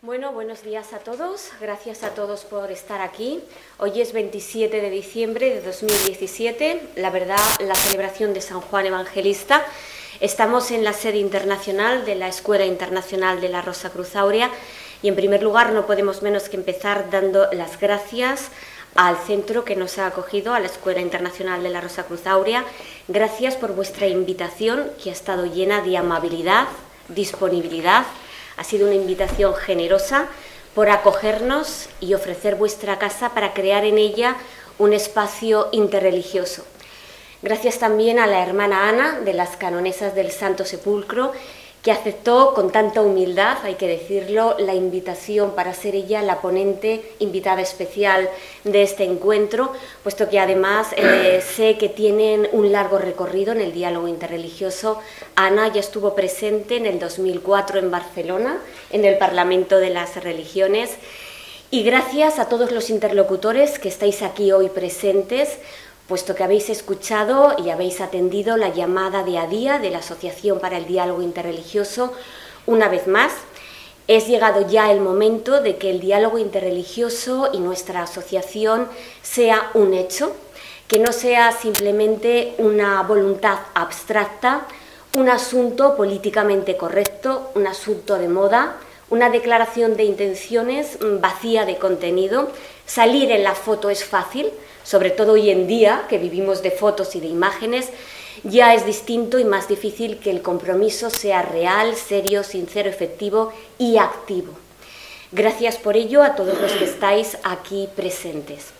Bueno, buenos días a todos. Gracias a todos por estar aquí. Hoy es 27 de diciembre de 2017, la verdad, la celebración de San Juan Evangelista. Estamos en la sede internacional de la Escuela Internacional de la Rosa Cruz Aurea y, en primer lugar, no podemos menos que empezar dando las gracias al centro que nos ha acogido, a la Escuela Internacional de la Rosa Cruz Aurea. Gracias por vuestra invitación, que ha estado llena de amabilidad, disponibilidad. Ha sido una invitación generosa por acogernos y ofrecer vuestra casa para crear en ella un espacio interreligioso. Gracias también a la hermana Ana, de las Canonesas del Santo Sepulcro, que aceptó con tanta humildad, hay que decirlo, la invitación para ser ella la ponente invitada especial de este encuentro, puesto que además sé que tienen un largo recorrido en el diálogo interreligioso. Ana ya estuvo presente en el 2004 en Barcelona, en el Parlamento de las Religiones, y gracias a todos los interlocutores que estáis aquí hoy presentes, puesto que habéis escuchado y habéis atendido la llamada de ADIA, de la Asociación para el Diálogo Interreligioso. Una vez más, es llegado ya el momento de que el diálogo interreligioso y nuestra asociación sea un hecho, que no sea simplemente una voluntad abstracta, un asunto políticamente correcto, un asunto de moda, una declaración de intenciones vacía de contenido. Salir en la foto es fácil, sobre todo hoy en día, que vivimos de fotos y de imágenes. Ya es distinto y más difícil que el compromiso sea real, serio, sincero, efectivo y activo. Gracias por ello a todos los que estáis aquí presentes.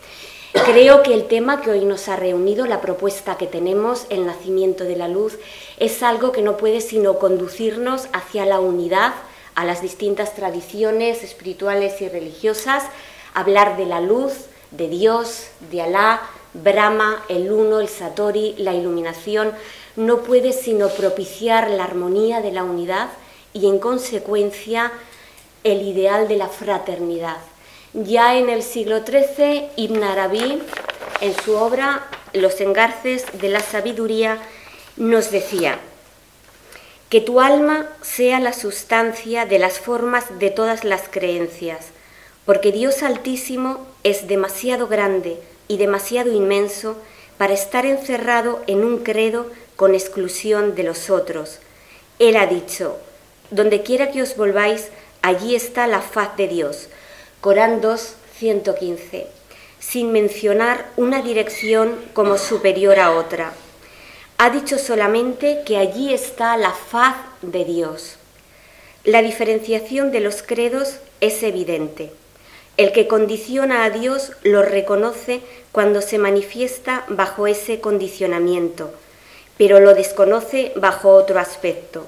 Creo que el tema que hoy nos ha reunido, la propuesta que tenemos, el nacimiento de la luz, es algo que no puede sino conducirnos hacia la unidad, a las distintas tradiciones espirituales y religiosas, hablar de la luz, de Dios, de Alá, Brahma, el Uno, el Satori, la iluminación, no puede sino propiciar la armonía de la unidad y, en consecuencia, el ideal de la fraternidad. Ya en el siglo XIII, Ibn Arabi, en su obra Los engarces de la sabiduría, nos decía: que tu alma sea la sustancia de las formas de todas las creencias, porque Dios Altísimo es demasiado grande y demasiado inmenso para estar encerrado en un credo con exclusión de los otros. Él ha dicho: donde quiera que os volváis, allí está la faz de Dios. Corán 2, 115, sin mencionar una dirección como superior a otra. Ha dicho solamente que allí está la faz de Dios. La diferenciación de los credos es evidente. El que condiciona a Dios lo reconoce cuando se manifiesta bajo ese condicionamiento, pero lo desconoce bajo otro aspecto.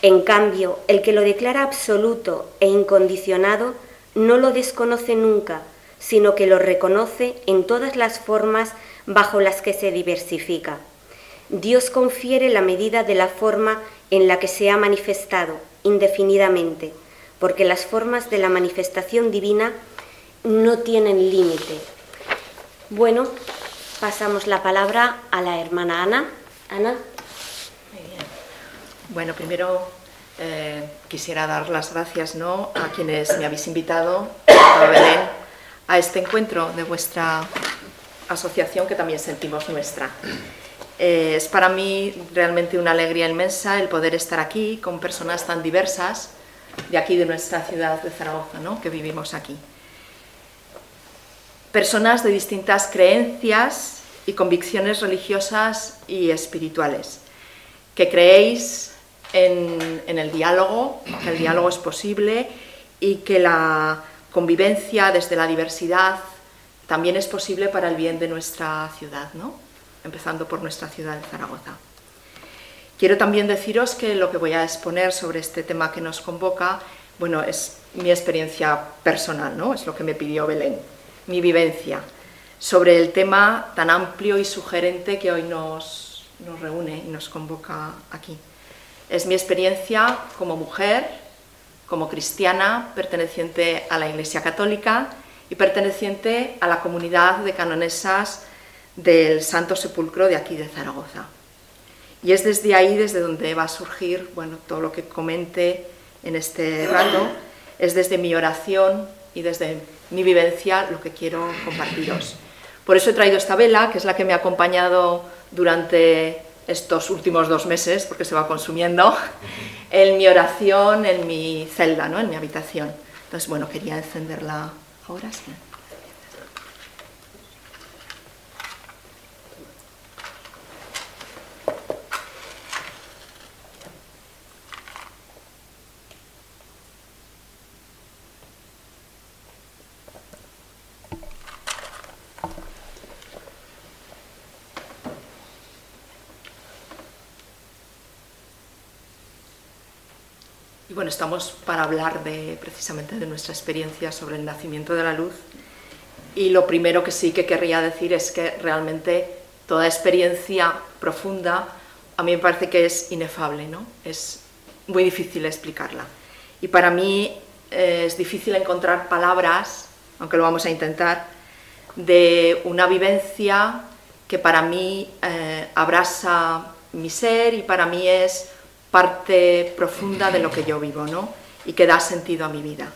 En cambio, el que lo declara absoluto e incondicionado no lo desconoce nunca, sino que lo reconoce en todas las formas bajo las que se diversifica. Dios confiere la medida de la forma en la que se ha manifestado indefinidamente, porque las formas de la manifestación divina no tienen límite. Bueno, pasamos la palabra a la hermana Ana. Ana. Muy bien. Bueno, primero quisiera dar las gracias a quienes me habéis invitado, a Belén, a este encuentro de vuestra asociación, que también sentimos nuestra. Es para mí realmente una alegría inmensa el poder estar aquí con personas tan diversas de aquí, de nuestra ciudad de Zaragoza, que vivimos aquí. Personas de distintas creencias y convicciones religiosas y espirituales, que creéis en el diálogo, que el diálogo es posible y que la convivencia desde la diversidad también es posible para el bien de nuestra ciudad, empezando por nuestra ciudad de Zaragoza. Quiero también deciros que lo que voy a exponer sobre este tema que nos convoca, es mi experiencia personal, es lo que me pidió Belén, mi vivencia sobre el tema tan amplio y sugerente que hoy nos reúne y nos convoca aquí. Es mi experiencia como mujer, como cristiana, perteneciente a la Iglesia Católica y perteneciente a la comunidad de canonesas del Santo Sepulcro de aquí de Zaragoza. Y es desde ahí, desde donde va a surgir todo lo que comente en este rato, es desde mi oración y desde mi vivencia lo que quiero compartiros. Por eso he traído esta vela, que es la que me ha acompañado durante estos últimos 2 meses, porque se va consumiendo, en mi oración, en mi celda, ¿no? En mi habitación. Entonces, bueno, quería encenderla ahora, sí. Y bueno, estamos para hablar precisamente de nuestra experiencia sobre el nacimiento de la luz. Y lo primero que sí que querría decir es que realmente toda experiencia profunda a mí me parece que es inefable, ¿no? Es muy difícil explicarla. Y para mí es difícil encontrar palabras, aunque lo vamos a intentar, de una vivencia que para mí abraza mi ser y para mí es parte profunda de lo que yo vivo, ¿no? Y que da sentido a mi vida.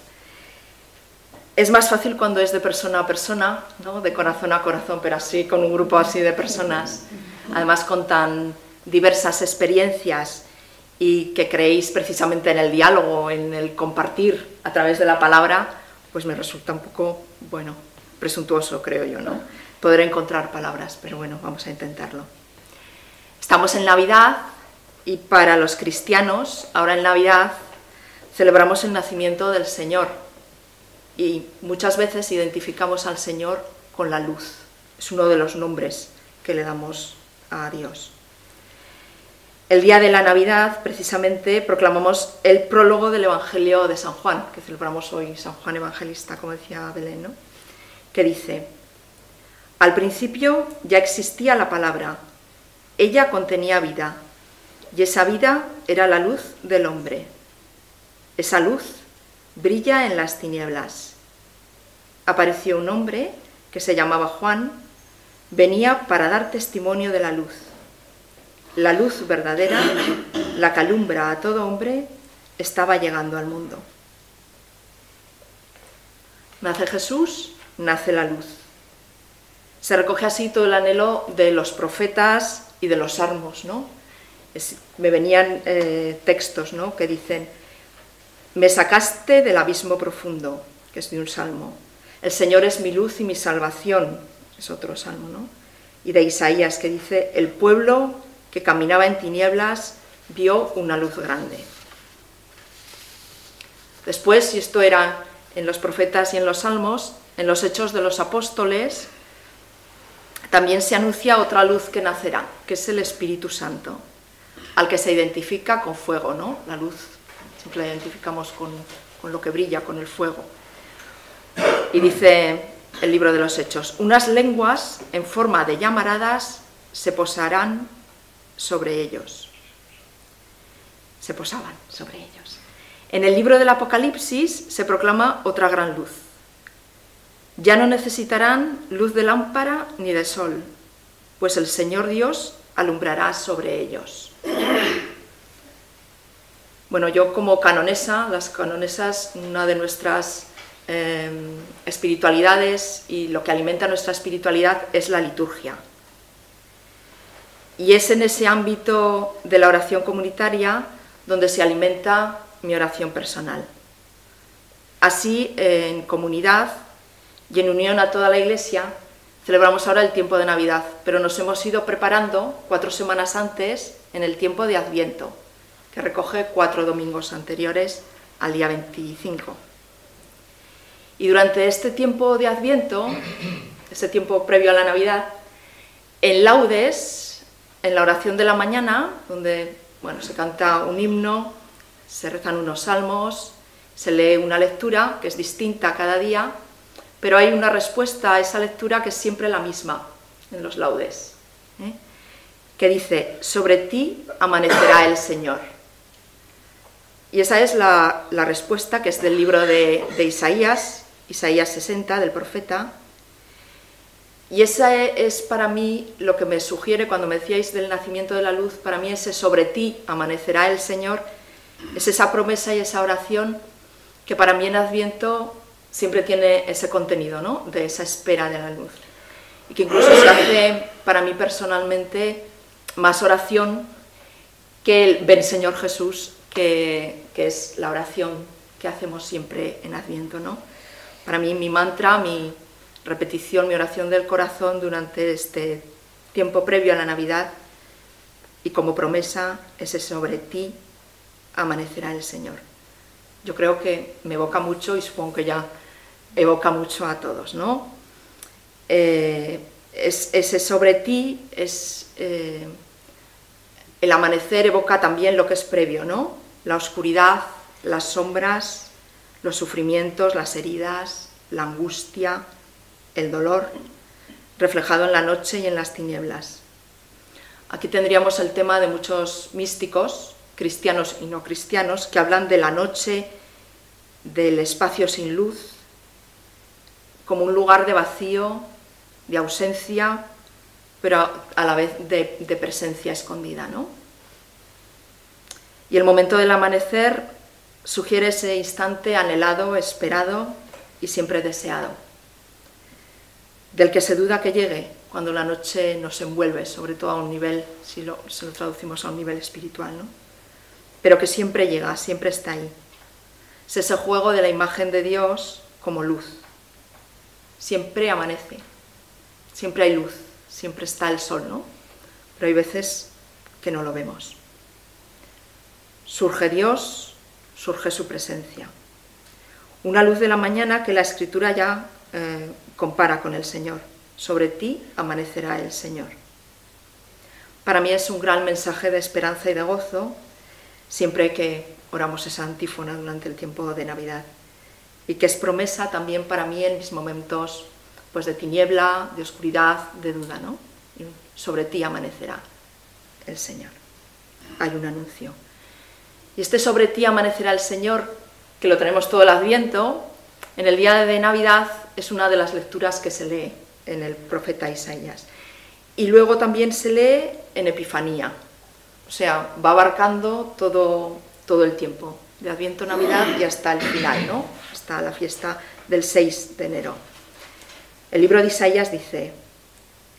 Es más fácil cuando es de persona a persona, ¿no? De corazón a corazón, pero así con un grupo así de personas, además con tan diversas experiencias y que creéis precisamente en el diálogo, en el compartir a través de la palabra, pues me resulta un poco, bueno, presuntuoso, creo yo, ¿no? Poder encontrar palabras, pero bueno, vamos a intentarlo. Estamos en Navidad. Y para los cristianos, ahora en Navidad, celebramos el nacimiento del Señor. Y muchas veces identificamos al Señor con la luz. Es uno de los nombres que le damos a Dios. El día de la Navidad, precisamente, proclamamos el prólogo del Evangelio de San Juan, que celebramos hoy, San Juan Evangelista, como decía Belén, ¿no? Que dice: al principio ya existía la palabra, ella contenía vida. Y esa vida era la luz del hombre. Esa luz brilla en las tinieblas. Apareció un hombre que se llamaba Juan, venía para dar testimonio de la luz. La luz verdadera, la que alumbra a todo hombre, estaba llegando al mundo. Nace Jesús, nace la luz. Se recoge así todo el anhelo de los profetas y de los salmos, ¿no? Me venían textos, ¿no? Que dicen: me sacaste del abismo profundo, que es de un salmo. El Señor es mi luz y mi salvación, es otro salmo, ¿no? Y de Isaías, que dice: el pueblo que caminaba en tinieblas vio una luz grande. Después, y esto era en los profetas y en los salmos, en los Hechos de los Apóstoles, también se anuncia otra luz que nacerá, que es el Espíritu Santo, al que se identifica con fuego, ¿no? La luz siempre la identificamos con lo que brilla, con el fuego. Y dice el libro de los Hechos: unas lenguas en forma de llamaradas se posarán sobre ellos. Se posaban sobre ellos. En el libro del Apocalipsis se proclama otra gran luz. Ya no necesitarán luz de lámpara ni de sol, pues el Señor Dios alumbrará sobre ellos. Bueno, yo como canonesa, las canonesas, una de nuestras espiritualidades y lo que alimenta nuestra espiritualidad es la liturgia. Y es en ese ámbito de la oración comunitaria donde se alimenta mi oración personal. Así, en comunidad y en unión a toda la Iglesia, celebramos ahora el tiempo de Navidad, pero nos hemos ido preparando 4 semanas antes en el tiempo de Adviento, que recoge 4 domingos anteriores al día 25. Y durante este tiempo de Adviento, este tiempo previo a la Navidad, en laudes, en la oración de la mañana, donde bueno, se canta un himno, se rezan unos salmos, se lee una lectura que es distinta cada día, pero hay una respuesta a esa lectura que es siempre la misma en los laudes, que dice: sobre ti amanecerá el Señor. Y esa es la respuesta, que es del libro de Isaías, Isaías 60, del profeta. Y esa es para mí lo que me sugiere cuando me decíais del nacimiento de la luz. Para mí ese sobre ti amanecerá el Señor, es esa promesa y esa oración que para mí en Adviento siempre tiene ese contenido, ¿no?, de esa espera de la luz. Y que incluso se hace para mí personalmente más oración que el Ven Señor Jesús, que es la oración que hacemos siempre en Adviento, ¿no? Para mí mi mantra, mi repetición, mi oración del corazón durante este tiempo previo a la Navidad y como promesa es sobre ti amanecerá el Señor. Yo creo que me evoca mucho y supongo que ya evoca mucho a todos, ¿no? Ese sobre ti es el amanecer, evoca también lo que es previo, ¿no? La oscuridad, las sombras, los sufrimientos, las heridas, la angustia, el dolor, reflejado en la noche y en las tinieblas. Aquí tendríamos el tema de muchos místicos, cristianos y no cristianos, que hablan de la noche, del espacio sin luz, como un lugar de vacío, de ausencia, pero a la vez de presencia escondida, ¿no? Y el momento del amanecer sugiere ese instante anhelado, esperado y siempre deseado, del que se duda que llegue cuando la noche nos envuelve, sobre todo a un nivel, si lo traducimos a un nivel espiritual, ¿no? Pero que siempre llega, siempre está ahí. Es ese juego de la imagen de Dios como luz. Siempre amanece, siempre hay luz, siempre está el sol, ¿no? Pero hay veces que no lo vemos. Surge Dios, surge su presencia. Una luz de la mañana que la Escritura ya compara con el Señor. Sobre ti amanecerá el Señor. Para mí es un gran mensaje de esperanza y de gozo siempre que oramos esa antífona durante el tiempo de Navidad, y que es promesa también para mí en mis momentos pues, de tiniebla, de oscuridad, de duda, ¿no? Y sobre ti amanecerá el Señor. Hay un anuncio. Y este sobre ti amanecerá el Señor, que lo tenemos todo el Adviento, en el día de Navidad es una de las lecturas que se lee en el profeta Isaías. Y luego también se lee en Epifanía. O sea, va abarcando todo el tiempo, de Adviento, Navidad y hasta el final, ¿no? Hasta la fiesta del 6 de enero. El libro de Isaías dice: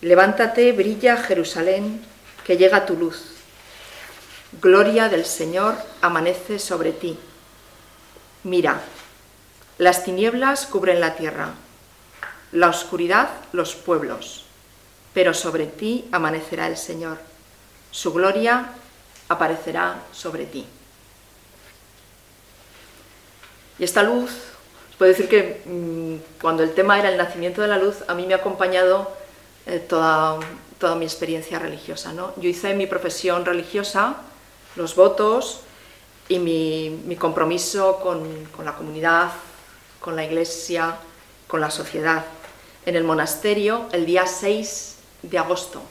levántate, brilla Jerusalén, que llega tu luz. Gloria del Señor amanece sobre ti. Mira, las tinieblas cubren la tierra, la oscuridad los pueblos, pero sobre ti amanecerá el Señor. Su gloria aparecerá sobre ti. Y esta luz, os puedo decir que cuando el tema era el nacimiento de la luz, a mí me ha acompañado toda mi experiencia religiosa, ¿no? Yo hice mi profesión religiosa, los votos y mi compromiso con la comunidad, con la iglesia, con la sociedad, en el monasterio el día 6 de agosto,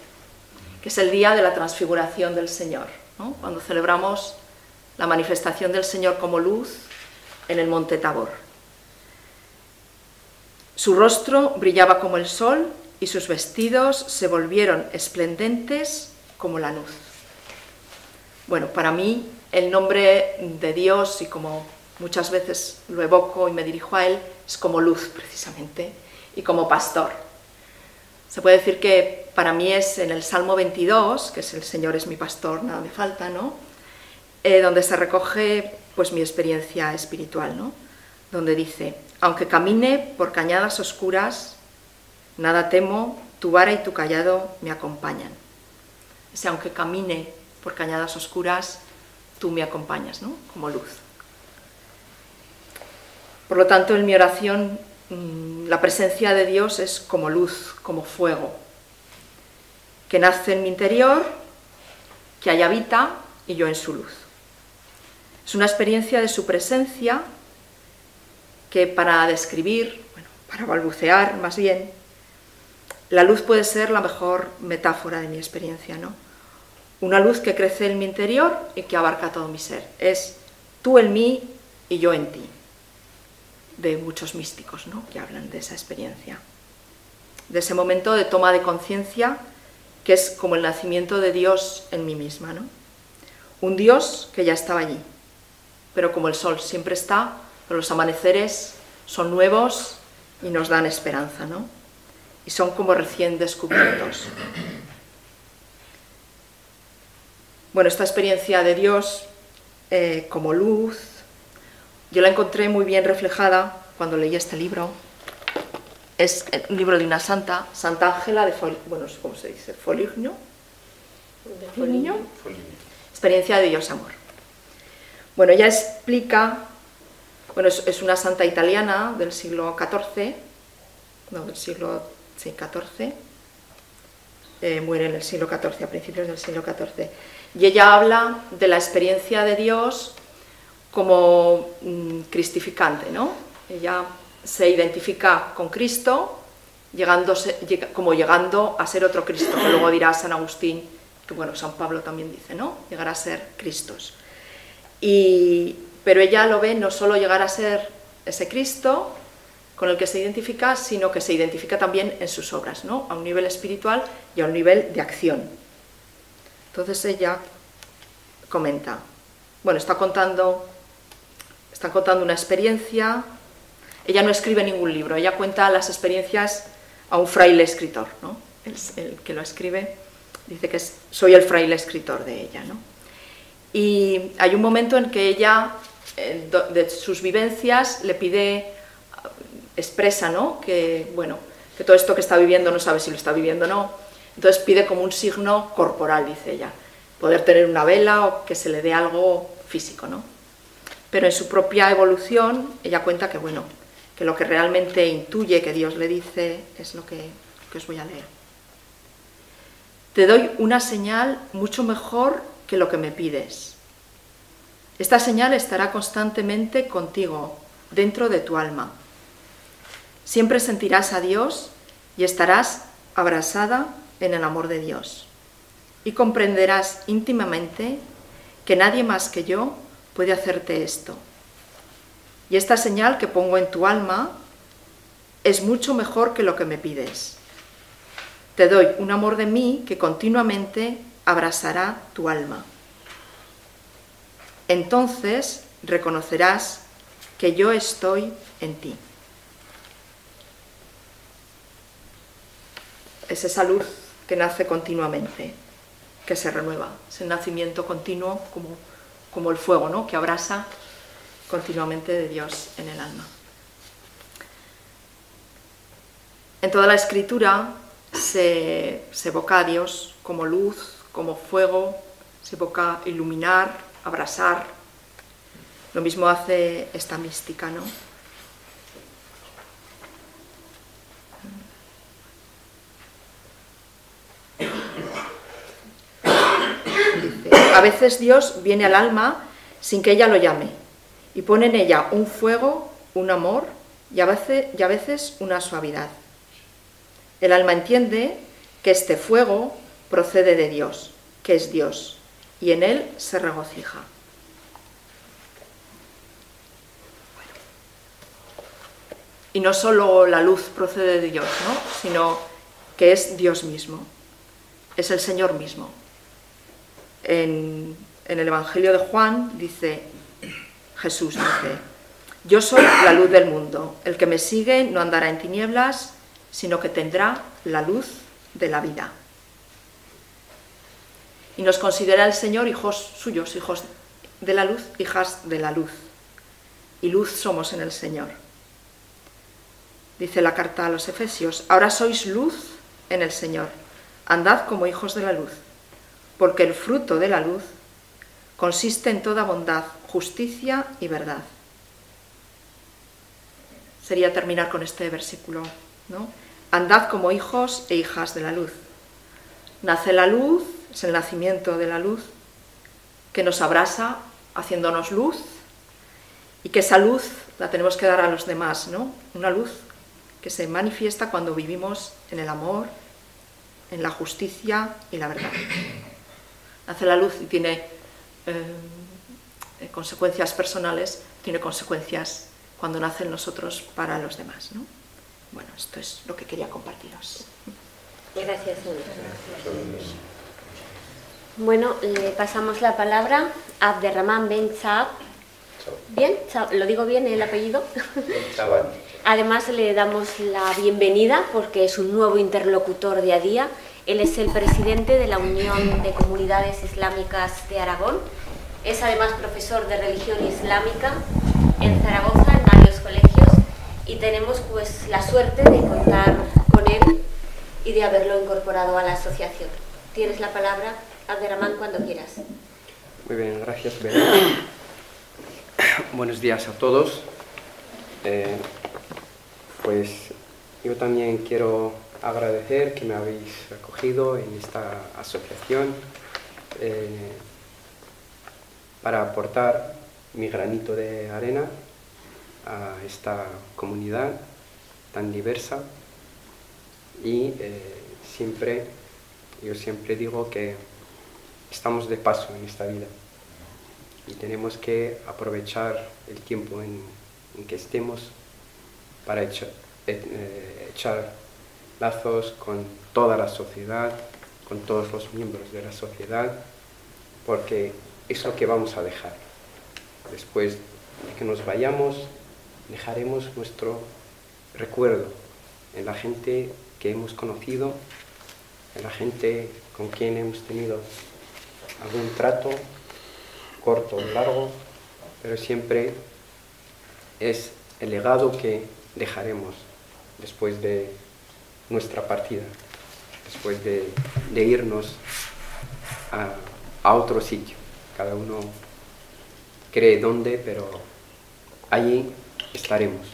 que es el día de la transfiguración del Señor, ¿no? Cuando celebramos la manifestación del Señor como luz en el monte Tabor. Su rostro brillaba como el sol y sus vestidos se volvieron esplendentes como la luz. Bueno, para mí el nombre de Dios, y como muchas veces lo evoco y me dirijo a Él, es como luz precisamente, y como pastor. Se puede decir que para mí es en el Salmo 22, que es el Señor es mi pastor, nada me falta, ¿no? Donde se recoge pues mi experiencia espiritual, ¿no? Donde dice: aunque camine por cañadas oscuras, nada temo, tu vara y tu cayado me acompañan. Ese aunque camine por cañadas oscuras, tú me acompañas, ¿no? Como luz. Por lo tanto, en mi oración, la presencia de Dios es como luz, como fuego, que nace en mi interior, que ahí habita y yo en su luz. Es una experiencia de su presencia que para describir, bueno, para balbucear más bien, la luz puede ser la mejor metáfora de mi experiencia, ¿no? Una luz que crece en mi interior y que abarca todo mi ser. Es tú en mí y yo en ti. De muchos místicos, ¿no?, que hablan de esa experiencia. De ese momento de toma de conciencia que es como el nacimiento de Dios en mí misma, ¿no? Un Dios que ya estaba allí, pero como el sol siempre está, pero los amaneceres son nuevos y nos dan esperanza, ¿no? Y son como recién descubiertos. Bueno, esta experiencia de Dios como luz, yo la encontré muy bien reflejada cuando leí este libro. Es un libro de una santa, Santa Ángela de ¿cómo se dice? Foligno. Experiencia de Dios Amor. Bueno, ella explica, bueno, es una santa italiana del siglo XIV, XIV, muere en el siglo XIV, a principios del siglo XIV, y ella habla de la experiencia de Dios como cristificante, ¿no? Ella se identifica con Cristo, llegando a ser otro Cristo, que luego dirá San Agustín, que bueno, San Pablo también dice, ¿no? Llegar a ser Cristos. Pero ella lo ve no solo llegar a ser ese Cristo con el que se identifica, sino que se identifica también en sus obras, ¿no? A un nivel espiritual y a un nivel de acción. Entonces ella comenta, bueno, está contando una experiencia. Ella no escribe ningún libro, ella cuenta las experiencias a un fraile escritor, ¿no? El que lo escribe dice que soy el fraile escritor de ella, ¿no? Y hay un momento en que ella, de sus vivencias, le pide, expresa, ¿no? Que todo esto que está viviendo no sabe si lo está viviendo o no, entonces pide como un signo corporal, dice ella, poder tener una vela o que se le dé algo físico, ¿no? Pero en su propia evolución, ella cuenta que, bueno, que lo que realmente intuye que Dios le dice es lo que os voy a leer. Te doy una señal mucho mejor que lo que me pides. Esta señal estará constantemente contigo, dentro de tu alma. Siempre sentirás a Dios y estarás abrasada en el amor de Dios. Y comprenderás íntimamente que nadie más que yo puede hacerte esto. Y esta señal que pongo en tu alma es mucho mejor que lo que me pides. Te doy un amor de mí que continuamente abrasará tu alma. Entonces reconocerás que yo estoy en ti. Es esa luz que nace continuamente, que se renueva. Es el nacimiento continuo como el fuego, ¿no? Que abrasa continuamente de Dios en el alma. En toda la Escritura se evoca a Dios como luz, como fuego, se evoca iluminar, abrasar. Lo mismo hace esta mística, ¿no? Dice, a veces Dios viene al alma sin que ella lo llame y pone en ella un fuego, un amor y a veces una suavidad. El alma entiende que este fuego procede de Dios, que es Dios, y en él se regocija. Y no solo la luz procede de Dios, ¿no? Sino que es Dios mismo, es el Señor mismo. En el Evangelio de Juan Jesús dice, yo soy la luz del mundo, el que me sigue no andará en tinieblas, sino que tendrá la luz de la vida. Y nos considera el Señor hijos suyos, hijos de la luz, hijas de la luz. Y luz somos en el Señor. Dice la carta a los Efesios, ahora sois luz en el Señor, andad como hijos de la luz, porque el fruto de la luz consiste en toda bondad, justicia y verdad. Sería terminar con este versículo, ¿no? Andad como hijos e hijas de la luz. Nace la luz, es el nacimiento de la luz, que nos abrasa, haciéndonos luz, y que esa luz la tenemos que dar a los demás, ¿no? Una luz que se manifiesta cuando vivimos en el amor, en la justicia y la verdad. Nace la luz y tiene consecuencias personales, tiene consecuencias cuando nace en nosotros para los demás, ¿no? Bueno, esto es lo que quería compartiros. Gracias, Ana. Bueno, le pasamos la palabra a Abderramán Ben Saab, Bien, ¿lo digo bien el apellido? Chaban. Además le damos la bienvenida porque es un nuevo interlocutor de ADIA. Él es el presidente de la Unión de Comunidades Islámicas de Aragón. Es además profesor de religión islámica en Zaragoza, en varios colegios, y tenemos pues la suerte de contar con él y de haberlo incorporado a la asociación. Tienes la palabra, Abderramán, cuando quieras. Muy bien, gracias, Belén. Buenos días a todos. Pues yo también quiero agradecer que me habéis acogido en esta asociación para aportar mi granito de arena a esta comunidad tan diversa y yo siempre digo que estamos de paso en esta vida y tenemos que aprovechar el tiempo en que estemos para echar lazos con toda la sociedad, con todos los miembros de la sociedad, porque es lo que vamos a dejar. Después de que nos vayamos, dejaremos nuestro recuerdo en la gente que hemos conocido, en la gente con quien hemos tenido algún trato, corto o largo, pero siempre es el legado que dejaremos después de nuestra partida, después de irnos a otro sitio. Cada uno cree dónde, pero allí estaremos.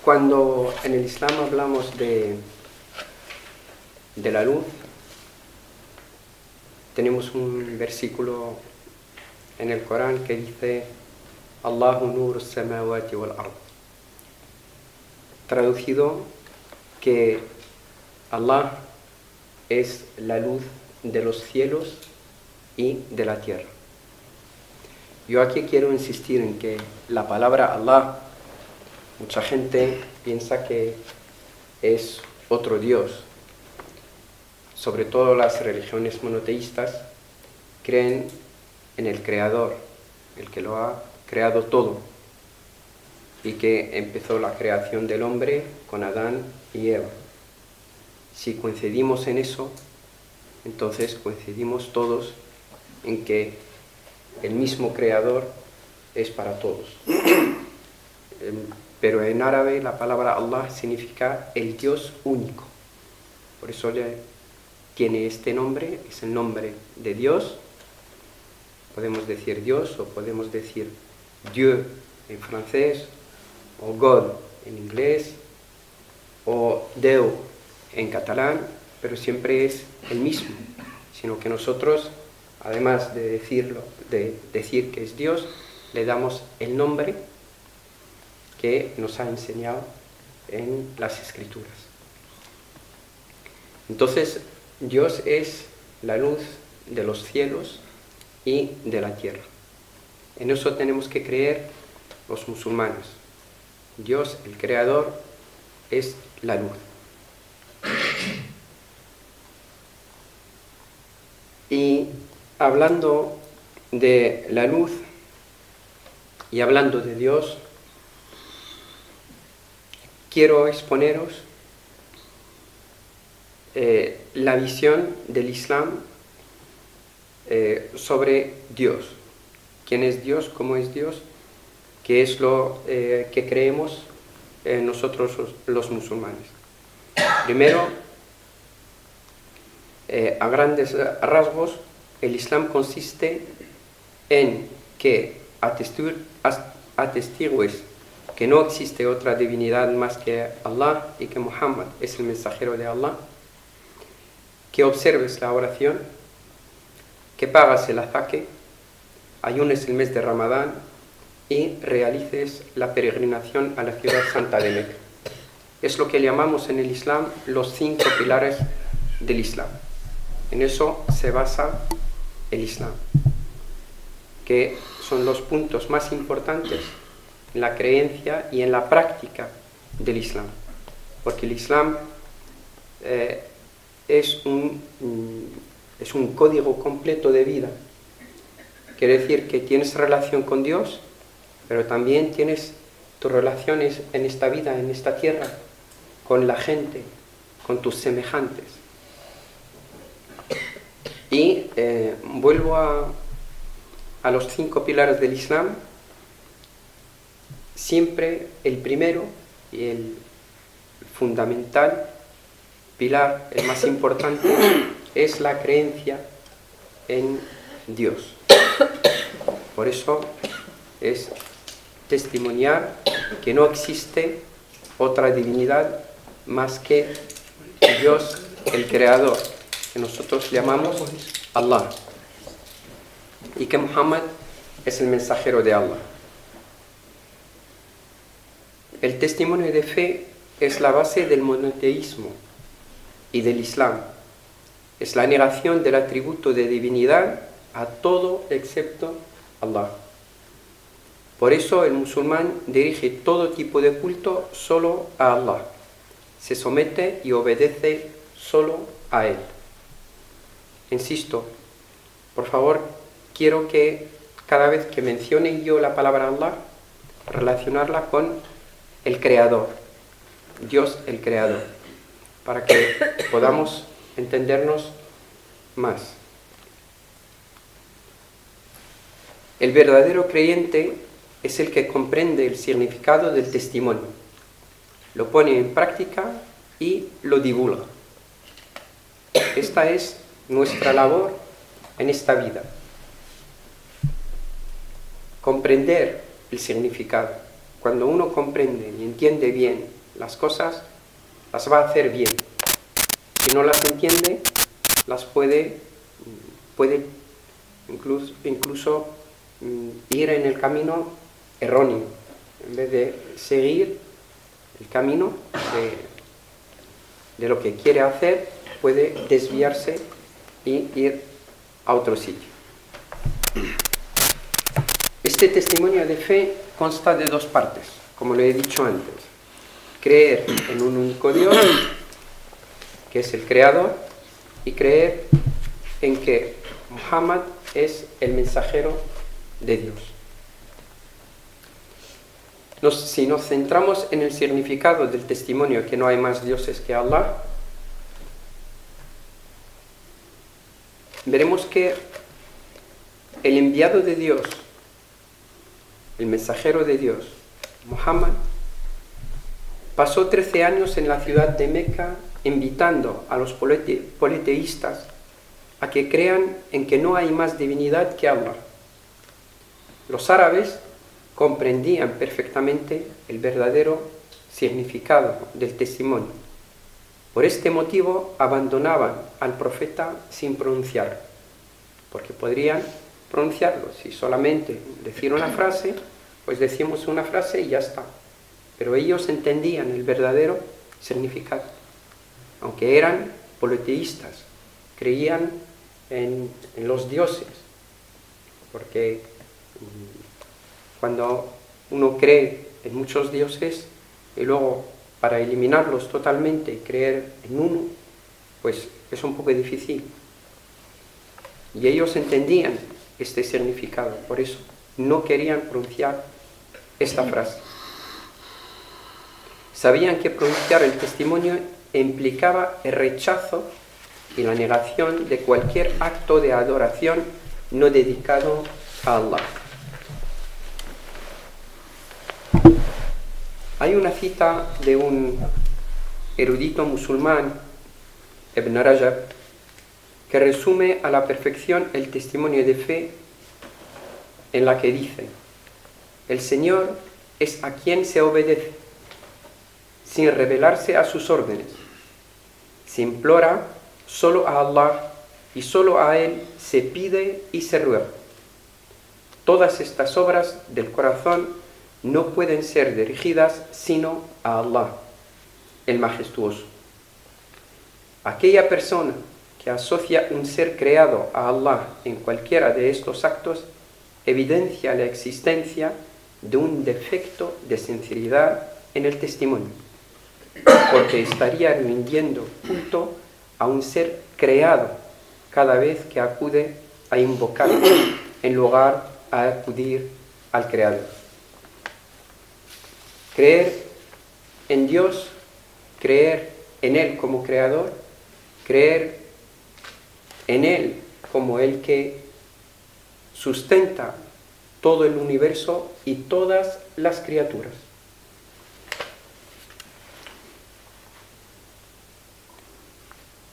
Cuando en el Islam hablamos de la luz, tenemos un versículo en el Corán que dice Allahu nur as-samawati wal ard. Traducido, que Allah es la luz de los cielos y de la tierra. Yo aquí quiero insistir en que la palabra Allah, mucha gente piensa que es otro Dios. Sobre todo las religiones monoteístas creen en el Creador, el que lo ha creado todo, y que empezó la creación del hombre con Adán y Eva. Si coincidimos en eso, entonces coincidimos todos en que el mismo Creador es para todos. Pero en árabe la palabra Allah significa el Dios único. Por eso tiene este nombre, es el nombre de Dios. Podemos decir Dios o podemos decir Dieu en francés, o God en inglés, o Déu en catalán, pero siempre es el mismo, sino que nosotros, además de decir que es Dios, le damos el nombre que nos ha enseñado en las Escrituras. Entonces, Dios es la luz de los cielos y de la tierra. En eso tenemos que creer los musulmanes. Dios, el Creador, es la luz. Y hablando de la luz y hablando de Dios, quiero exponeros la visión del Islam sobre Dios. ¿Quién es Dios? ¿Cómo es Dios? ¿Qué es lo que creemos nosotros los musulmanes? Primero, a grandes rasgos, el Islam consiste en que atestigues que no existe otra divinidad más que Allah y que Muhammad es el mensajero de Allah, que observes la oración, que pagas el azaque, ayunes el mes de Ramadán y realices la peregrinación a la ciudad santa de Meca. Es lo que llamamos en el Islam los 5 pilares del Islam. En eso se basa el Islam, que son los puntos más importantes en la creencia y en la práctica del Islam, porque el Islam es un es un código completo de vida. Quiere decir que tienes relación con Dios, pero también tienes tus relaciones en esta vida, en esta tierra, con la gente, con tus semejantes. Y vuelvo a los 5 pilares del Islam. Siempre el primero y el fundamental pilar, el más importante, es la creencia en Dios. Por eso es testimoniar que no existe otra divinidad más que Dios, el Creador, que nosotros llamamos Allah, y que Muhammad es el mensajero de Allah. El testimonio de fe es la base del monoteísmo y del Islam. Es la negación del atributo de divinidad a todo excepto Allah. Por eso el musulmán dirige todo tipo de culto solo a Allah. Se somete y obedece solo a Él. Insisto, por favor, quiero que cada vez que mencione yo la palabra Allah, relacionarla con el Creador, Dios el Creador, para que podamos entendernos más. El verdadero creyente es el que comprende el significado del testimonio, lo pone en práctica y lo divulga. Esta es nuestra labor en esta vida. Comprender el significado. Cuando uno comprende y entiende bien las cosas, las va a hacer bien. Si no las entiende, las puede incluso ir en el camino erróneo, en vez de seguir el camino de lo que quiere hacer, puede desviarse y ir a otro sitio. Este testimonio de fe consta de 2 partes, como lo he dicho antes. Creer en un único Dios, que es el Creador, y creer en que Muhammad es el mensajero de Dios. Si nos centramos en el significado del testimonio que no hay más dioses que Allah, veremos que el enviado de Dios, el mensajero de Dios, Muhammad, pasó 13 años en la ciudad de Meca invitando a los politeístas a que crean en que no hay más divinidad que Allah. Los árabes comprendían perfectamente el verdadero significado del testimonio. Por este motivo abandonaban al profeta sin pronunciarlo, porque podrían pronunciarlo. Si solamente decir una frase, pues decimos una frase y ya está. Pero ellos entendían el verdadero significado. Aunque eran politeístas, creían en los dioses, porque cuando uno cree en muchos dioses y luego para eliminarlos totalmente y creer en uno, pues es un poco difícil. Y ellos entendían este significado, por eso no querían pronunciar esta frase. Sabían que pronunciar el testimonio implicaba el rechazo y la negación de cualquier acto de adoración no dedicado a Allah. Hay una cita de un erudito musulmán, Ibn Rajab, que resume a la perfección el testimonio de fe en la que dice: el Señor es a quien se obedece, sin rebelarse a sus órdenes. Se implora solo a Allah y solo a Él se pide y se ruega. Todas estas obras del corazón no pueden ser dirigidas sino a Allah, el Majestuoso. Aquella persona que asocia un ser creado a Allah en cualquiera de estos actos evidencia la existencia de un defecto de sinceridad en el testimonio, porque estaría rindiendo culto a un ser creado, cada vez que acude a invocar en lugar a acudir al Creador. Creer en Dios, creer en Él como Creador, creer en Él como el que sustenta todo el universo y todas las criaturas.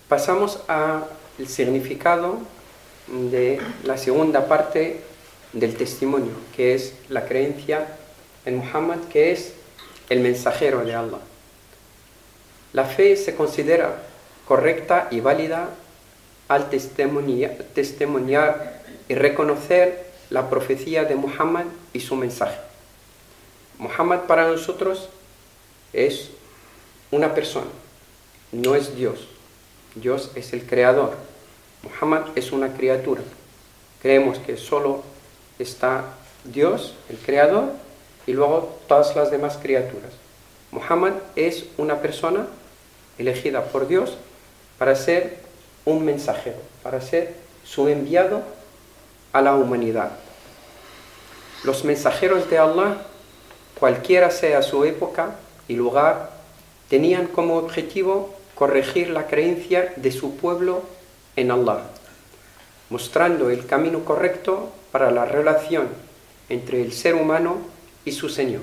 Pasamos al significado de la segunda parte del testimonio, que es la creencia en Muhammad, que es el mensajero de Allah. La fe se considera correcta y válida al testimoniar y reconocer la profecía de Muhammad y su mensaje. Muhammad para nosotros es una persona, no es Dios. Dios es el creador. Muhammad es una criatura. Creemos que solo está Dios, el creador, y luego todas las demás criaturas. Muhammad es una persona elegida por Dios para ser un mensajero, para ser su enviado a la humanidad. Los mensajeros de Allah, cualquiera sea su época y lugar, tenían como objetivo corregir la creencia de su pueblo en Allah, mostrando el camino correcto para la relación entre el ser humano y su Señor.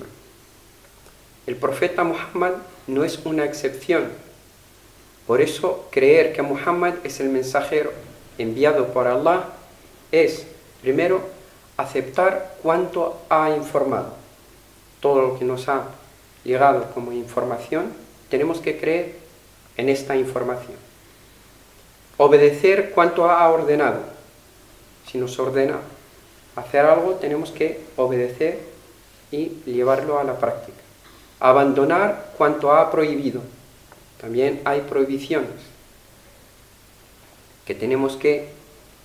El profeta Muhammad no es una excepción. Por eso, creer que Muhammad es el mensajero enviado por Allah es, primero, aceptar cuanto ha informado. Todo lo que nos ha llegado como información, tenemos que creer en esta información. Obedecer cuanto ha ordenado. Si nos ordena hacer algo, tenemos que obedecer y llevarlo a la práctica. Abandonar cuanto ha prohibido. También hay prohibiciones que tenemos que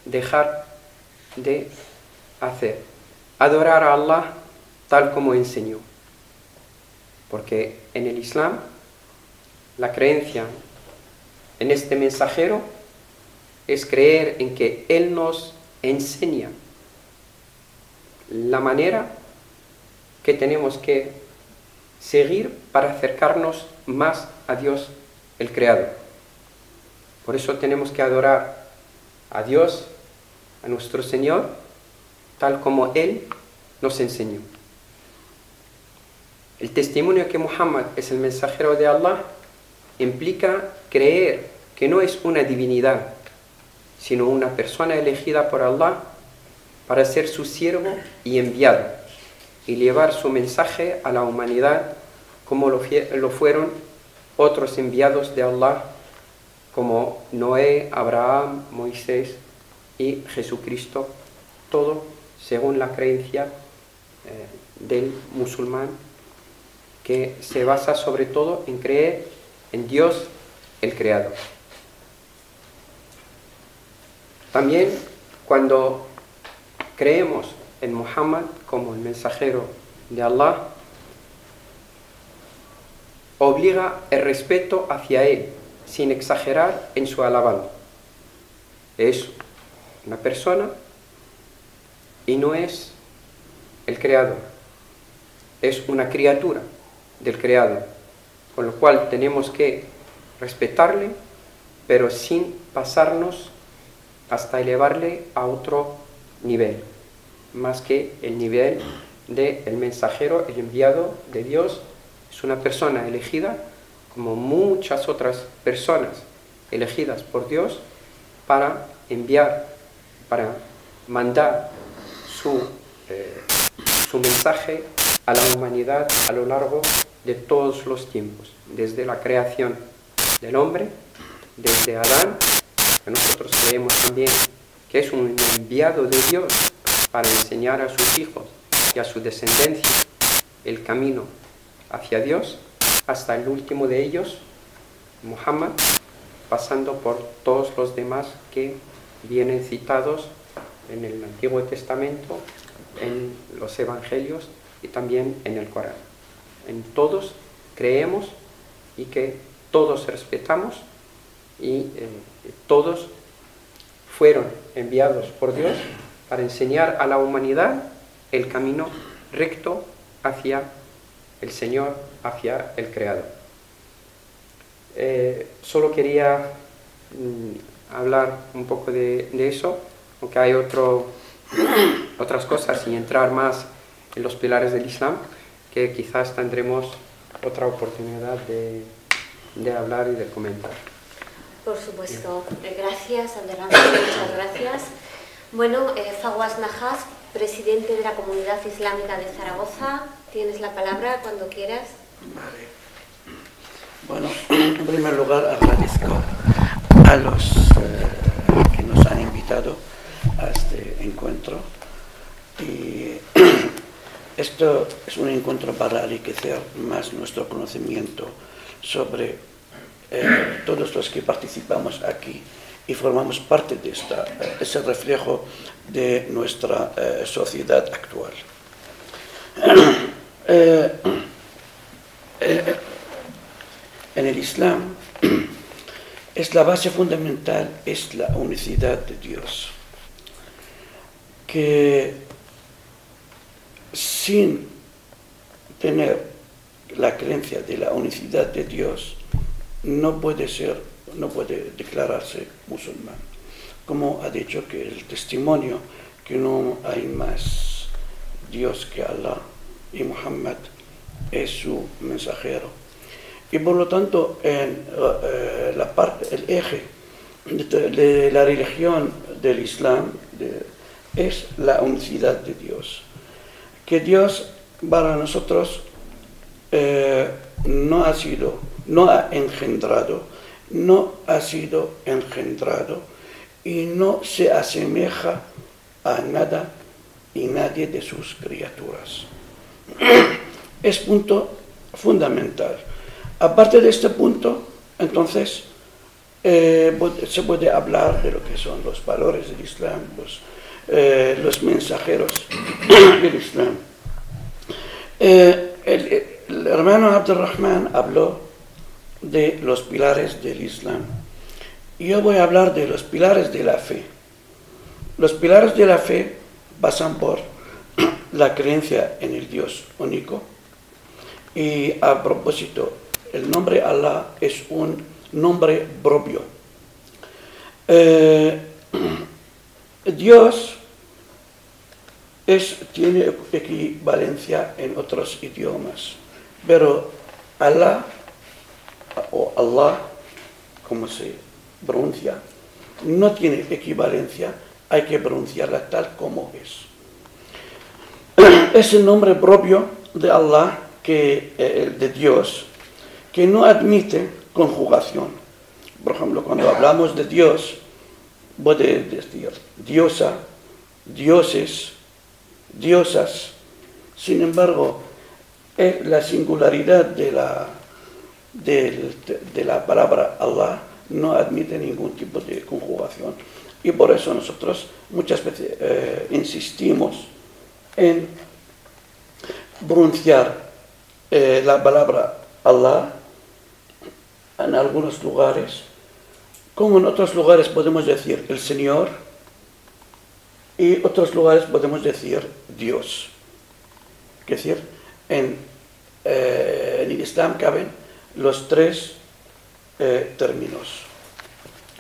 dejar de hacer. Adorar a Allah tal como enseñó. Porque en el Islam, la creencia en este mensajero es creer en que Él nos enseña la manera que tenemos que seguir para acercarnos más a Dios, el Creador. Por eso tenemos que adorar a Dios, a nuestro Señor, tal como Él nos enseñó. El testimonio que Muhammad es el mensajero de Allah implica creer que no es una divinidad, sino una persona elegida por Allah para ser su siervo y enviado, y llevar su mensaje a la humanidad como lo fueron otros enviados de Allah, como Noé, Abraham, Moisés y Jesucristo, todo según la creencia del musulmán, que se basa sobre todo en creer en Dios, el Creador. También cuando creemos en Muhammad como el mensajero de Allah, obliga el respeto hacia él, sin exagerar en su alabanza. Es una persona y no es el Creador. Es una criatura del Creador, con lo cual tenemos que respetarle, pero sin pasarnos hasta elevarle a otro nivel, más que el nivel del mensajero, el enviado de Dios. Es una persona elegida, como muchas otras personas elegidas por Dios, para enviar, para mandar su mensaje a la humanidad a lo largo de todos los tiempos, desde la creación del hombre, desde Adán, que nosotros creemos también que es un enviado de Dios para enseñar a sus hijos y a su descendencia el camino hacia Dios, hasta el último de ellos, Muhammad, pasando por todos los demás que vienen citados en el Antiguo Testamento, en los Evangelios y también en el Corán. En todos creemos y que todos respetamos y todos fueron enviados por Dios para enseñar a la humanidad el camino recto hacia el Señor, hacia el Creador. Solo quería hablar un poco de eso, aunque hay otras cosas y entrar más en los pilares del Islam, que quizás tendremos otra oportunidad de hablar y de comentar. Por supuesto. Gracias, Abderrahman, muchas gracias. Bueno, Fawaz Nahas, presidente de la Comunidad Islámica de Zaragoza, tienes la palabra cuando quieras. Vale. Bueno, en primer lugar agradezco a los que nos han invitado a este encuentro. Y esto es un encuentro para enriquecer más nuestro conocimiento sobre todos los que participamos aquí y formamos parte de ese reflejo de nuestra sociedad actual. En el Islam, la base fundamental es la unicidad de Dios, que sin tener la creencia de la unicidad de Dios no puede declararse musulmán. Como ha dicho que el testimonio que no hay más Dios que Allah y Muhammad es su mensajero. Y por lo tanto, el eje de la religión del Islam es la unicidad de Dios. Que Dios para nosotros no ha sido engendrado y no se asemeja a nada y nadie de sus criaturas. Es punto fundamental. Aparte de este punto, entonces, se puede hablar de lo que son los valores del Islam, los mensajeros del Islam. El hermano Abderrahman habló de los pilares del Islam. Yo voy a hablar de los pilares de la fe. Los pilares de la fe pasan por la creencia en el Dios único. Y a propósito, el nombre Allah es un nombre propio. Dios tiene equivalencia en otros idiomas, pero Allah, o Allah, como se pronuncia, no tiene equivalencia, hay que pronunciarla tal como es. Es el nombre propio de Allah, de Dios, que no admite conjugación. Por ejemplo, cuando hablamos de Dios, puede decir diosa, dioses, diosas. Sin embargo, la singularidad de la palabra Allah no admite ningún tipo de conjugación. Y por eso nosotros muchas veces insistimos en pronunciar la palabra Allah en algunos lugares, como en otros lugares podemos decir el Señor, y otros lugares podemos decir Dios. Es decir, en el Islam caben los tres términos.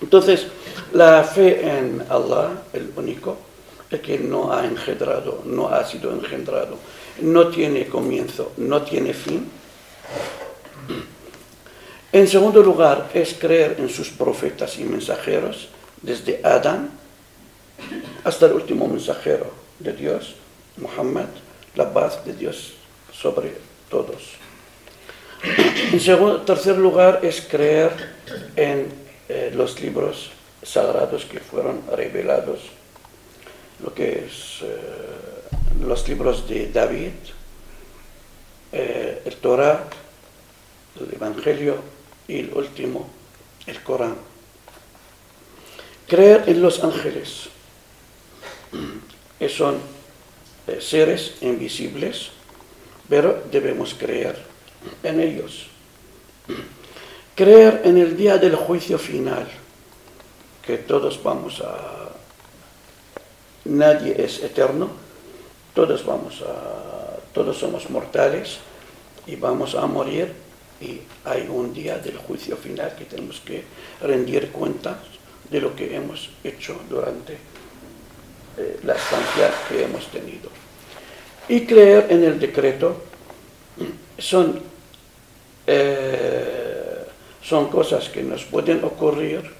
Entonces, la fe en Allah, el único, el que no ha sido engendrado, no tiene comienzo, no tiene fin. En segundo lugar, es creer en sus profetas y mensajeros, desde Adán hasta el último mensajero de Dios, Muhammad, la paz de Dios sobre todos. En tercer lugar, es creer en los libros sagrados que fueron revelados, lo que es los libros de David, el Torah, el Evangelio y el último, el Corán. Creer en los ángeles, que son seres invisibles, pero debemos creer en ellos. Creer en el día del juicio final, que todos vamos a nadie es eterno, todos somos mortales y vamos a morir, y hay un día del juicio final que tenemos que rendir cuentas de lo que hemos hecho durante la estancia que hemos tenido. Y creer en el decreto son cosas que nos pueden ocurrir,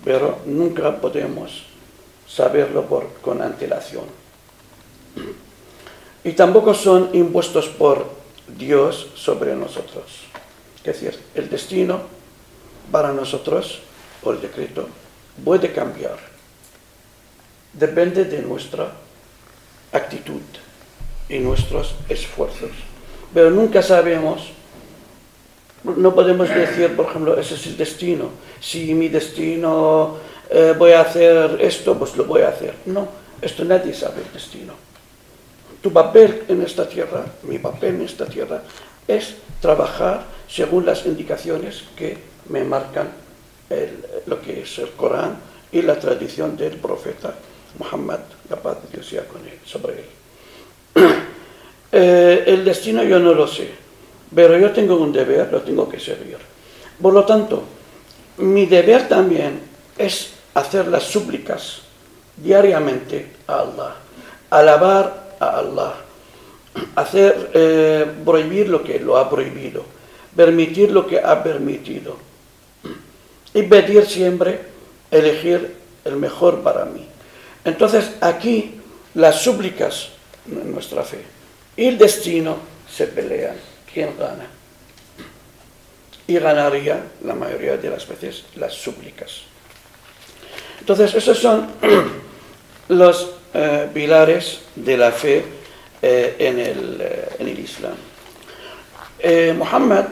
pero nunca podemos saberlo con antelación. Y tampoco son impuestos por Dios sobre nosotros. Es decir, el destino para nosotros, o el decreto, puede cambiar. Depende de nuestra actitud y nuestros esfuerzos. Pero nunca sabemos, no podemos decir, por ejemplo, ese es el destino. Si mi destino voy a hacer esto, pues lo voy a hacer. No, esto nadie sabe el destino. Tu papel en esta tierra, mi papel en esta tierra, es trabajar según las indicaciones que me marcan lo que es el Corán y la tradición del profeta Muhammad, la paz de Dios sea con él, sobre él. El destino yo no lo sé, pero yo tengo un deber, lo tengo que servir. Por lo tanto, mi deber también es hacer las súplicas diariamente a Allah, alabar a Allah, prohibir lo que lo ha prohibido, permitir lo que ha permitido, y pedir siempre elegir el mejor para mí. Entonces aquí las súplicas, nuestra fe, y el destino se pelean. ¿Quién gana? Y ganaría la mayoría de las veces las súplicas. Entonces esos son los pilares de la fe en el Islam. Muhammad,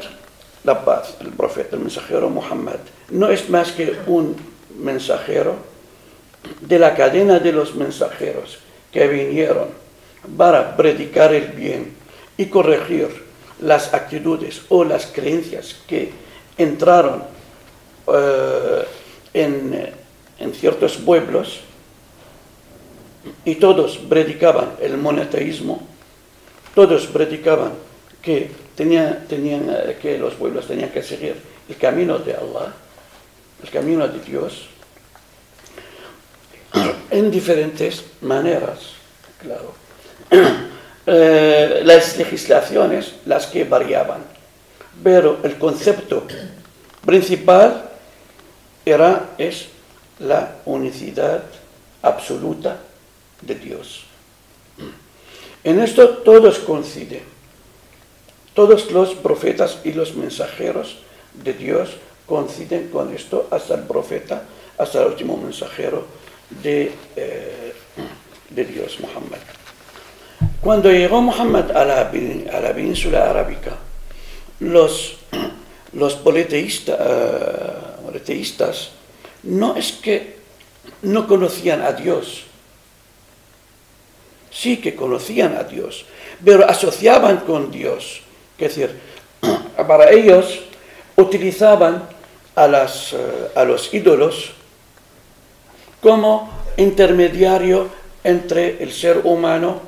la paz, el profeta, el mensajero Muhammad, no es más que un mensajero de la cadena de los mensajeros que vinieron para predicar el bien y corregir las actitudes o las creencias que entraron en ciertos pueblos, y todos predicaban el monoteísmo, todos predicaban que que los pueblos tenían que seguir el camino de Allah, el camino de Dios, en diferentes maneras, claro. Las legislaciones, las que variaban, pero el concepto principal es la unicidad absoluta de Dios. En esto todos coinciden, todos los profetas y los mensajeros de Dios coinciden con esto, hasta el profeta, hasta el último mensajero de Dios, Muhammad. Cuando llegó Muhammad a la península arábica, los politeístas no es que no conocían a Dios, sí que conocían a Dios, pero asociaban con Dios. Es decir, para ellos utilizaban a los ídolos como intermediario entre el ser humano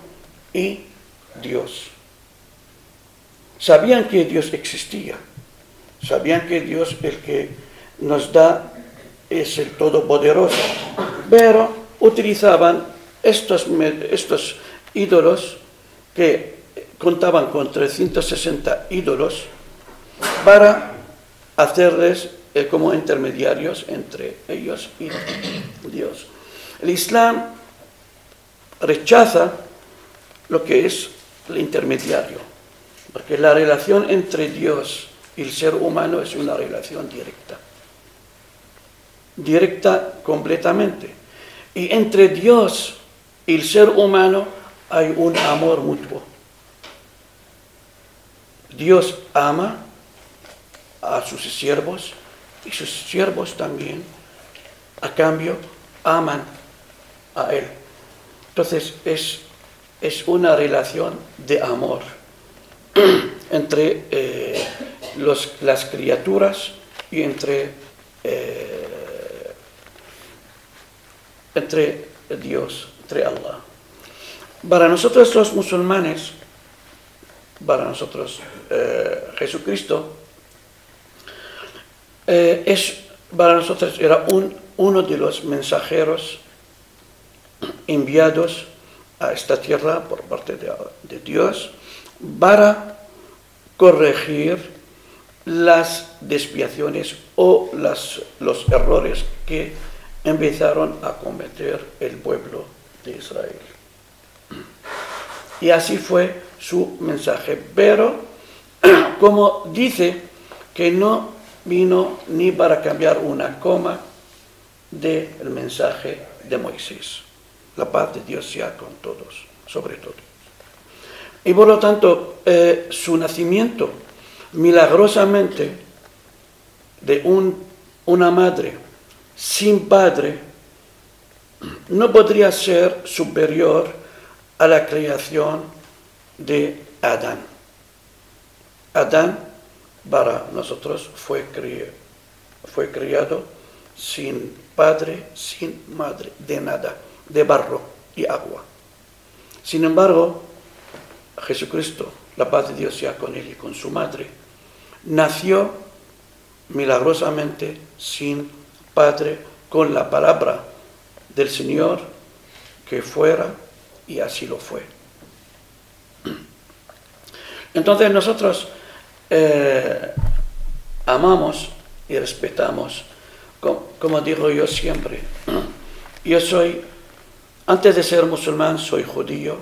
y Dios. Sabían que Dios existía, sabían que Dios, el que nos da, es el Todopoderoso, pero utilizaban estos ídolos, que contaban con 360 ídolos, para hacerles como intermediarios entre ellos y Dios. El Islam rechaza lo que es el intermediario, porque la relación entre Dios y el ser humano es una relación directa completamente, y entre Dios y el ser humano hay un amor mutuo. Dios ama a sus siervos, y sus siervos también, a cambio, aman a Él. Entonces es una relación de amor entre las criaturas y entre Dios entre Allah. Para nosotros los musulmanes, para nosotros Jesucristo, para nosotros era uno de los mensajeros enviados a esta tierra por parte de Dios para corregir las desviaciones o los errores que empezaron a cometer el pueblo de Israel. Y así fue su mensaje. Pero, como dice, que no vino ni para cambiar una coma del mensaje de Moisés. La paz de Dios sea con todos, sobre todo. Y por lo tanto, su nacimiento, milagrosamente, de una madre sin padre, no podría ser superior a la creación de Adán. Adán, para nosotros, fue criado sin padre, sin madre, de nada, de barro y agua. Sin embargo, Jesucristo, la paz de Dios sea con él y con su madre, nació milagrosamente sin padre, con la palabra del Señor que fuera, y así lo fue. Entonces nosotros amamos y respetamos, como digo yo siempre, yo soy, antes de ser musulmán, soy judío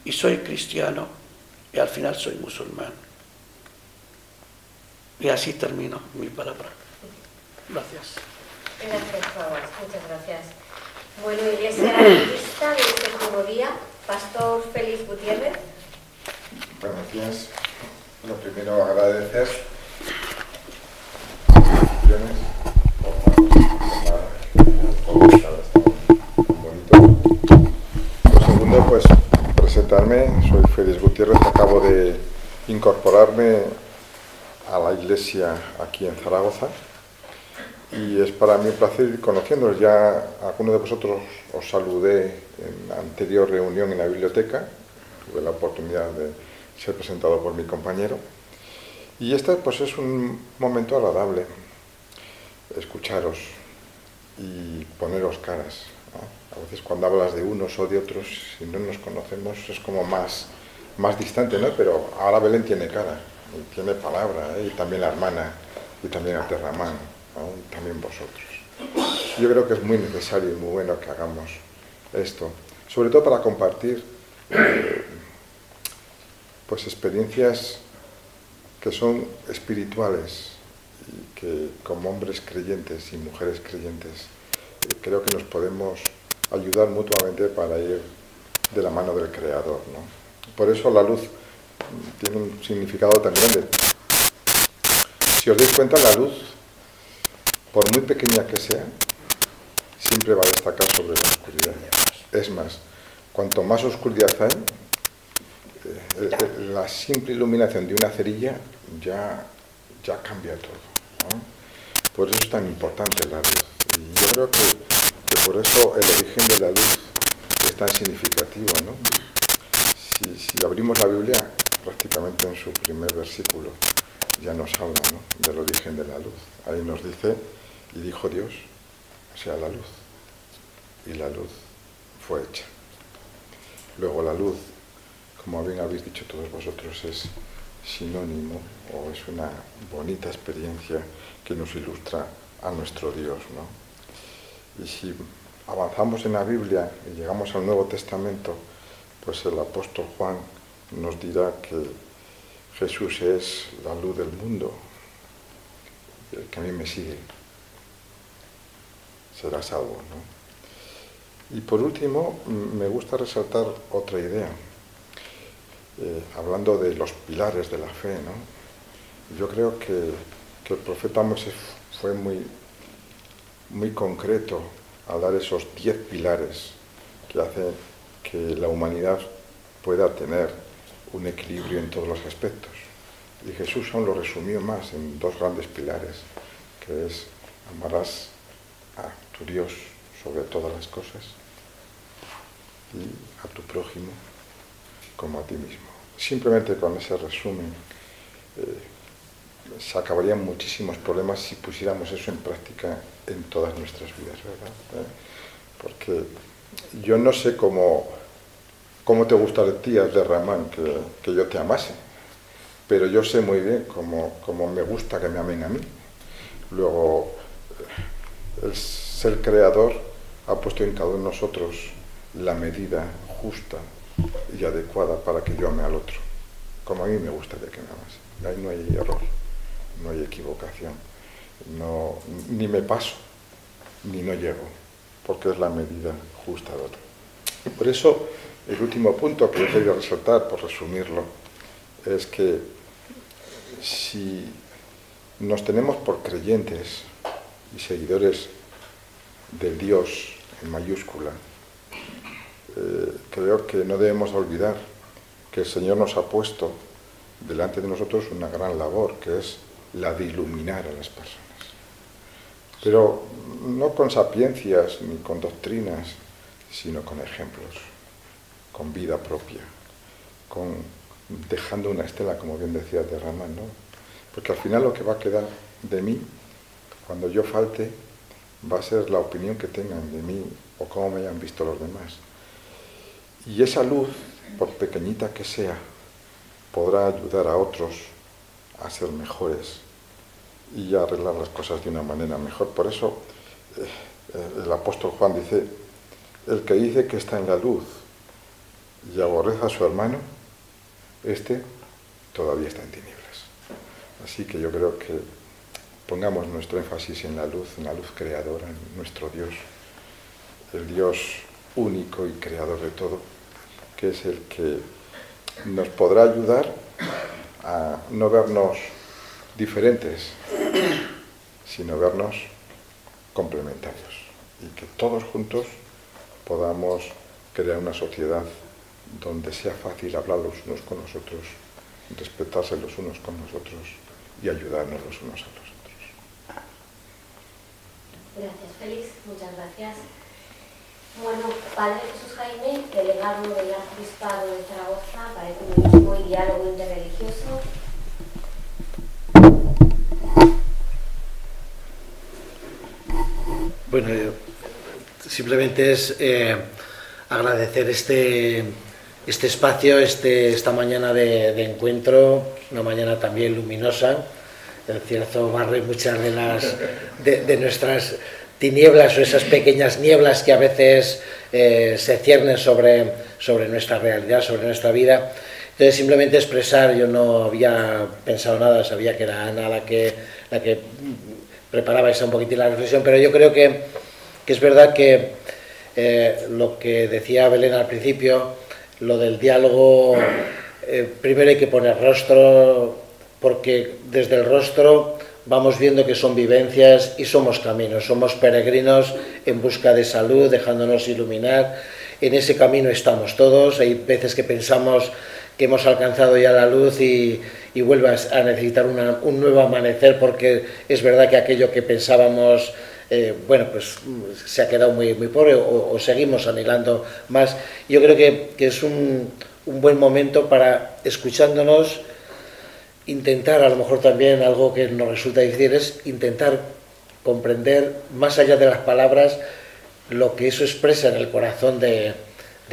y soy cristiano y al final soy musulmán. Y así termino mi palabra. Gracias. Gracias, Pablo. Muchas gracias. Bueno, Iglesia Adventista de este último día, Pastor Félix Gutiérrez. Buenos días. Lo primero, agradecer las instituciones por bonito. Lo segundo, pues presentarme. Soy Félix Gutiérrez, acabo de incorporarme a la iglesia aquí en Zaragoza. Y es para mí un placer ir conociéndolos. Ya algunos de vosotros os saludé en la anterior reunión en la biblioteca. Tuve la oportunidad de ser presentado por mi compañero. Y este pues es un momento agradable, escucharos y poneros caras, ¿no? A veces cuando hablas de unos o de otros, si no nos conocemos, es como más distante, ¿no? Pero ahora Belén tiene cara, y tiene palabra, y también la hermana, y también Abderramán, ¿no? Y también vosotros. Yo creo que es muy necesario y muy bueno que hagamos esto, sobre todo para compartir pues experiencias que son espirituales y que como hombres creyentes y mujeres creyentes creo que nos podemos ayudar mutuamente para ir de la mano del Creador, ¿no? Por eso la luz tiene un significado tan grande. Si os dais cuenta, la luz, por muy pequeña que sea, siempre va a destacar sobre la oscuridad. Es más, cuanto más oscuridad hay, la simple iluminación de una cerilla ya cambia todo, ¿no? Por eso es tan importante la luz. Y yo creo que por eso el origen de la luz es tan significativo, ¿no? Si abrimos la Biblia, prácticamente en su primer versículo ya nos habla, ¿no?, del origen de la luz. Ahí nos dice, y dijo Dios, sea la luz, y la luz fue hecha. Luego la luz, como bien habéis dicho todos vosotros, es sinónimo o es una bonita experiencia que nos ilustra a nuestro Dios, ¿no? Y si avanzamos en la Biblia y llegamos al Nuevo Testamento, pues el apóstol Juan nos dirá que Jesús es la luz del mundo. El que a mí me sigue será salvo, ¿no? Y por último, me gusta resaltar otra idea. Hablando de los pilares de la fe, ¿no? Yo creo que el profeta Moisés fue muy concreto al dar esos 10 pilares que hacen que la humanidad pueda tener un equilibrio en todos los aspectos. Y Jesús aún lo resumió más en 2 grandes pilares, que es amarás a tu Dios sobre todas las cosas y a tu prójimo como a ti mismo. Simplemente con ese resumen se acabarían muchísimos problemas si pusiéramos eso en práctica en todas nuestras vidas, ¿verdad? Porque yo no sé cómo te gustaría, Abderramán, que yo te amase, pero yo sé muy bien cómo me gusta que me amen a mí. Luego, el ser creador ha puesto en cada uno de nosotros la medida justa y adecuada para que yo ame al otro, como a mí me gustaría que me amase. Ahí no hay error, no hay equivocación, ni me paso, ni no llego, porque es la medida justa del otro. Por eso, el último punto que yo quería resaltar, por resumirlo, es que si nos tenemos por creyentes y seguidores del Dios en mayúscula, creo que no debemos olvidar que el Señor nos ha puesto delante de nosotros una gran labor, que es la de iluminar a las personas. Pero no con sapiencias ni con doctrinas, sino con ejemplos, con vida propia, dejando una estela, como bien decía Abderramán, ¿no? Porque al final lo que va a quedar de mí, cuando yo falte, va a ser la opinión que tengan de mí o cómo me hayan visto los demás. Y esa luz, por pequeñita que sea, podrá ayudar a otros a ser mejores y a arreglar las cosas de una manera mejor. Por eso el apóstol Juan dice: el que dice que está en la luz y aborrece a su hermano, este todavía está en tinieblas. Así que yo creo que pongamos nuestro énfasis en la luz creadora, en nuestro Dios, el Dios único y creador de todo, que es el que nos podrá ayudar a no vernos diferentes, sino vernos complementarios, y que todos juntos podamos crear una sociedad donde sea fácil hablar los unos con los otros, respetarse los unos con los otros y ayudarnos los unos a los otros. Gracias, Félix. Muchas gracias. Bueno, Padre Jesús Jaime, delegado del Arzobispado de Zaragoza para Ecumenismo y Diálogo Interreligioso. Bueno, simplemente es agradecer este espacio, esta mañana de encuentro, una mañana también luminosa. El cierzo barre muchas de nuestras tinieblas, o esas pequeñas nieblas que a veces se ciernen sobre nuestra realidad, sobre nuestra vida. Entonces, simplemente expresar, yo no había pensado nada, sabía que era Ana la que preparaba esa un poquitín la reflexión, pero yo creo que es verdad que lo que decía Belén al principio, lo del diálogo, primero hay que poner rostro, porque desde el rostro vamos viendo que son vivencias y somos caminos, somos peregrinos en busca de salud, dejándonos iluminar. En ese camino estamos todos. Hay veces que pensamos que hemos alcanzado ya la luz y vuelvas a necesitar un nuevo amanecer, porque es verdad que aquello que pensábamos, bueno, pues se ha quedado muy pobre, o seguimos anhelando más. Yo creo que es un buen momento para, escuchándonos, intentar, a lo mejor también algo que nos resulta difícil, es intentar comprender, más allá de las palabras, lo que eso expresa en el corazón de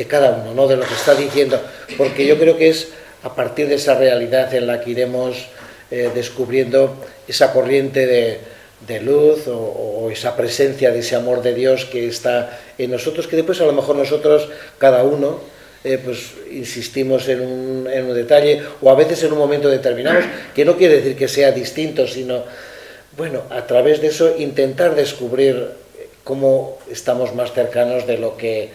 cada uno, ¿no? De lo que está diciendo, porque yo creo que es a partir de esa realidad en la que iremos descubriendo esa corriente de luz o esa presencia de ese amor de Dios que está en nosotros, que después a lo mejor nosotros, cada uno, pues insistimos en un detalle, o a veces en un momento determinado, que no quiere decir que sea distinto, sino, bueno, a través de eso intentar descubrir cómo estamos más cercanos de lo que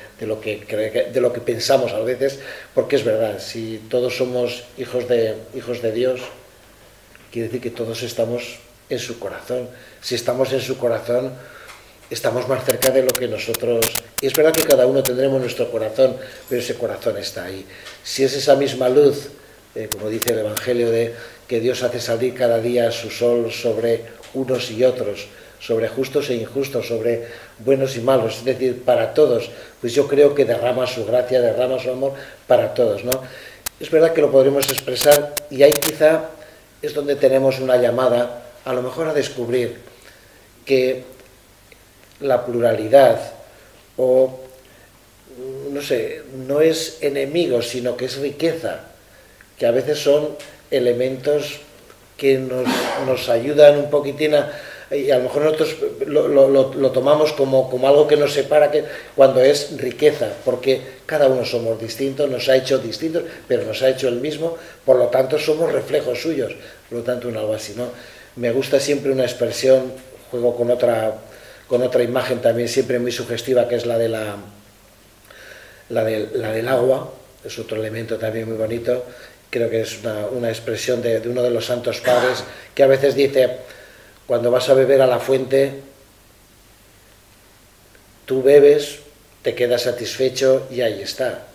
pensamos a veces, porque es verdad, si todos somos hijos de Dios, quiere decir que todos estamos en su corazón. Si estamos en su corazón, estamos más cerca de lo que nosotros. Y es verdad que cada uno tendremos nuestro corazón, pero ese corazón está ahí. Si es esa misma luz, como dice el Evangelio, de que Dios hace salir cada día su sol sobre unos y otros, sobre justos e injustos, sobre buenos y malos, es decir, para todos, pues yo creo que derrama su gracia, derrama su amor para todos, ¿no? Es verdad que lo podremos expresar y ahí quizá es donde tenemos una llamada, a lo mejor a descubrir que la pluralidad o, no sé, no es enemigo, sino que es riqueza, que a veces son elementos que nos ayudan un poquitín y a lo mejor nosotros lo tomamos como algo que nos separa, cuando es riqueza, porque cada uno somos distintos, nos ha hecho distintos, pero nos ha hecho el mismo, por lo tanto somos reflejos suyos, por lo tanto algo así, ¿no? Me gusta siempre una expresión, juego con otra imagen también siempre muy sugestiva, que es la del agua, es otro elemento también muy bonito. Creo que es una expresión de uno de los santos padres, que a veces dice: cuando vas a beber a la fuente, tú bebes, te quedas satisfecho y ahí está,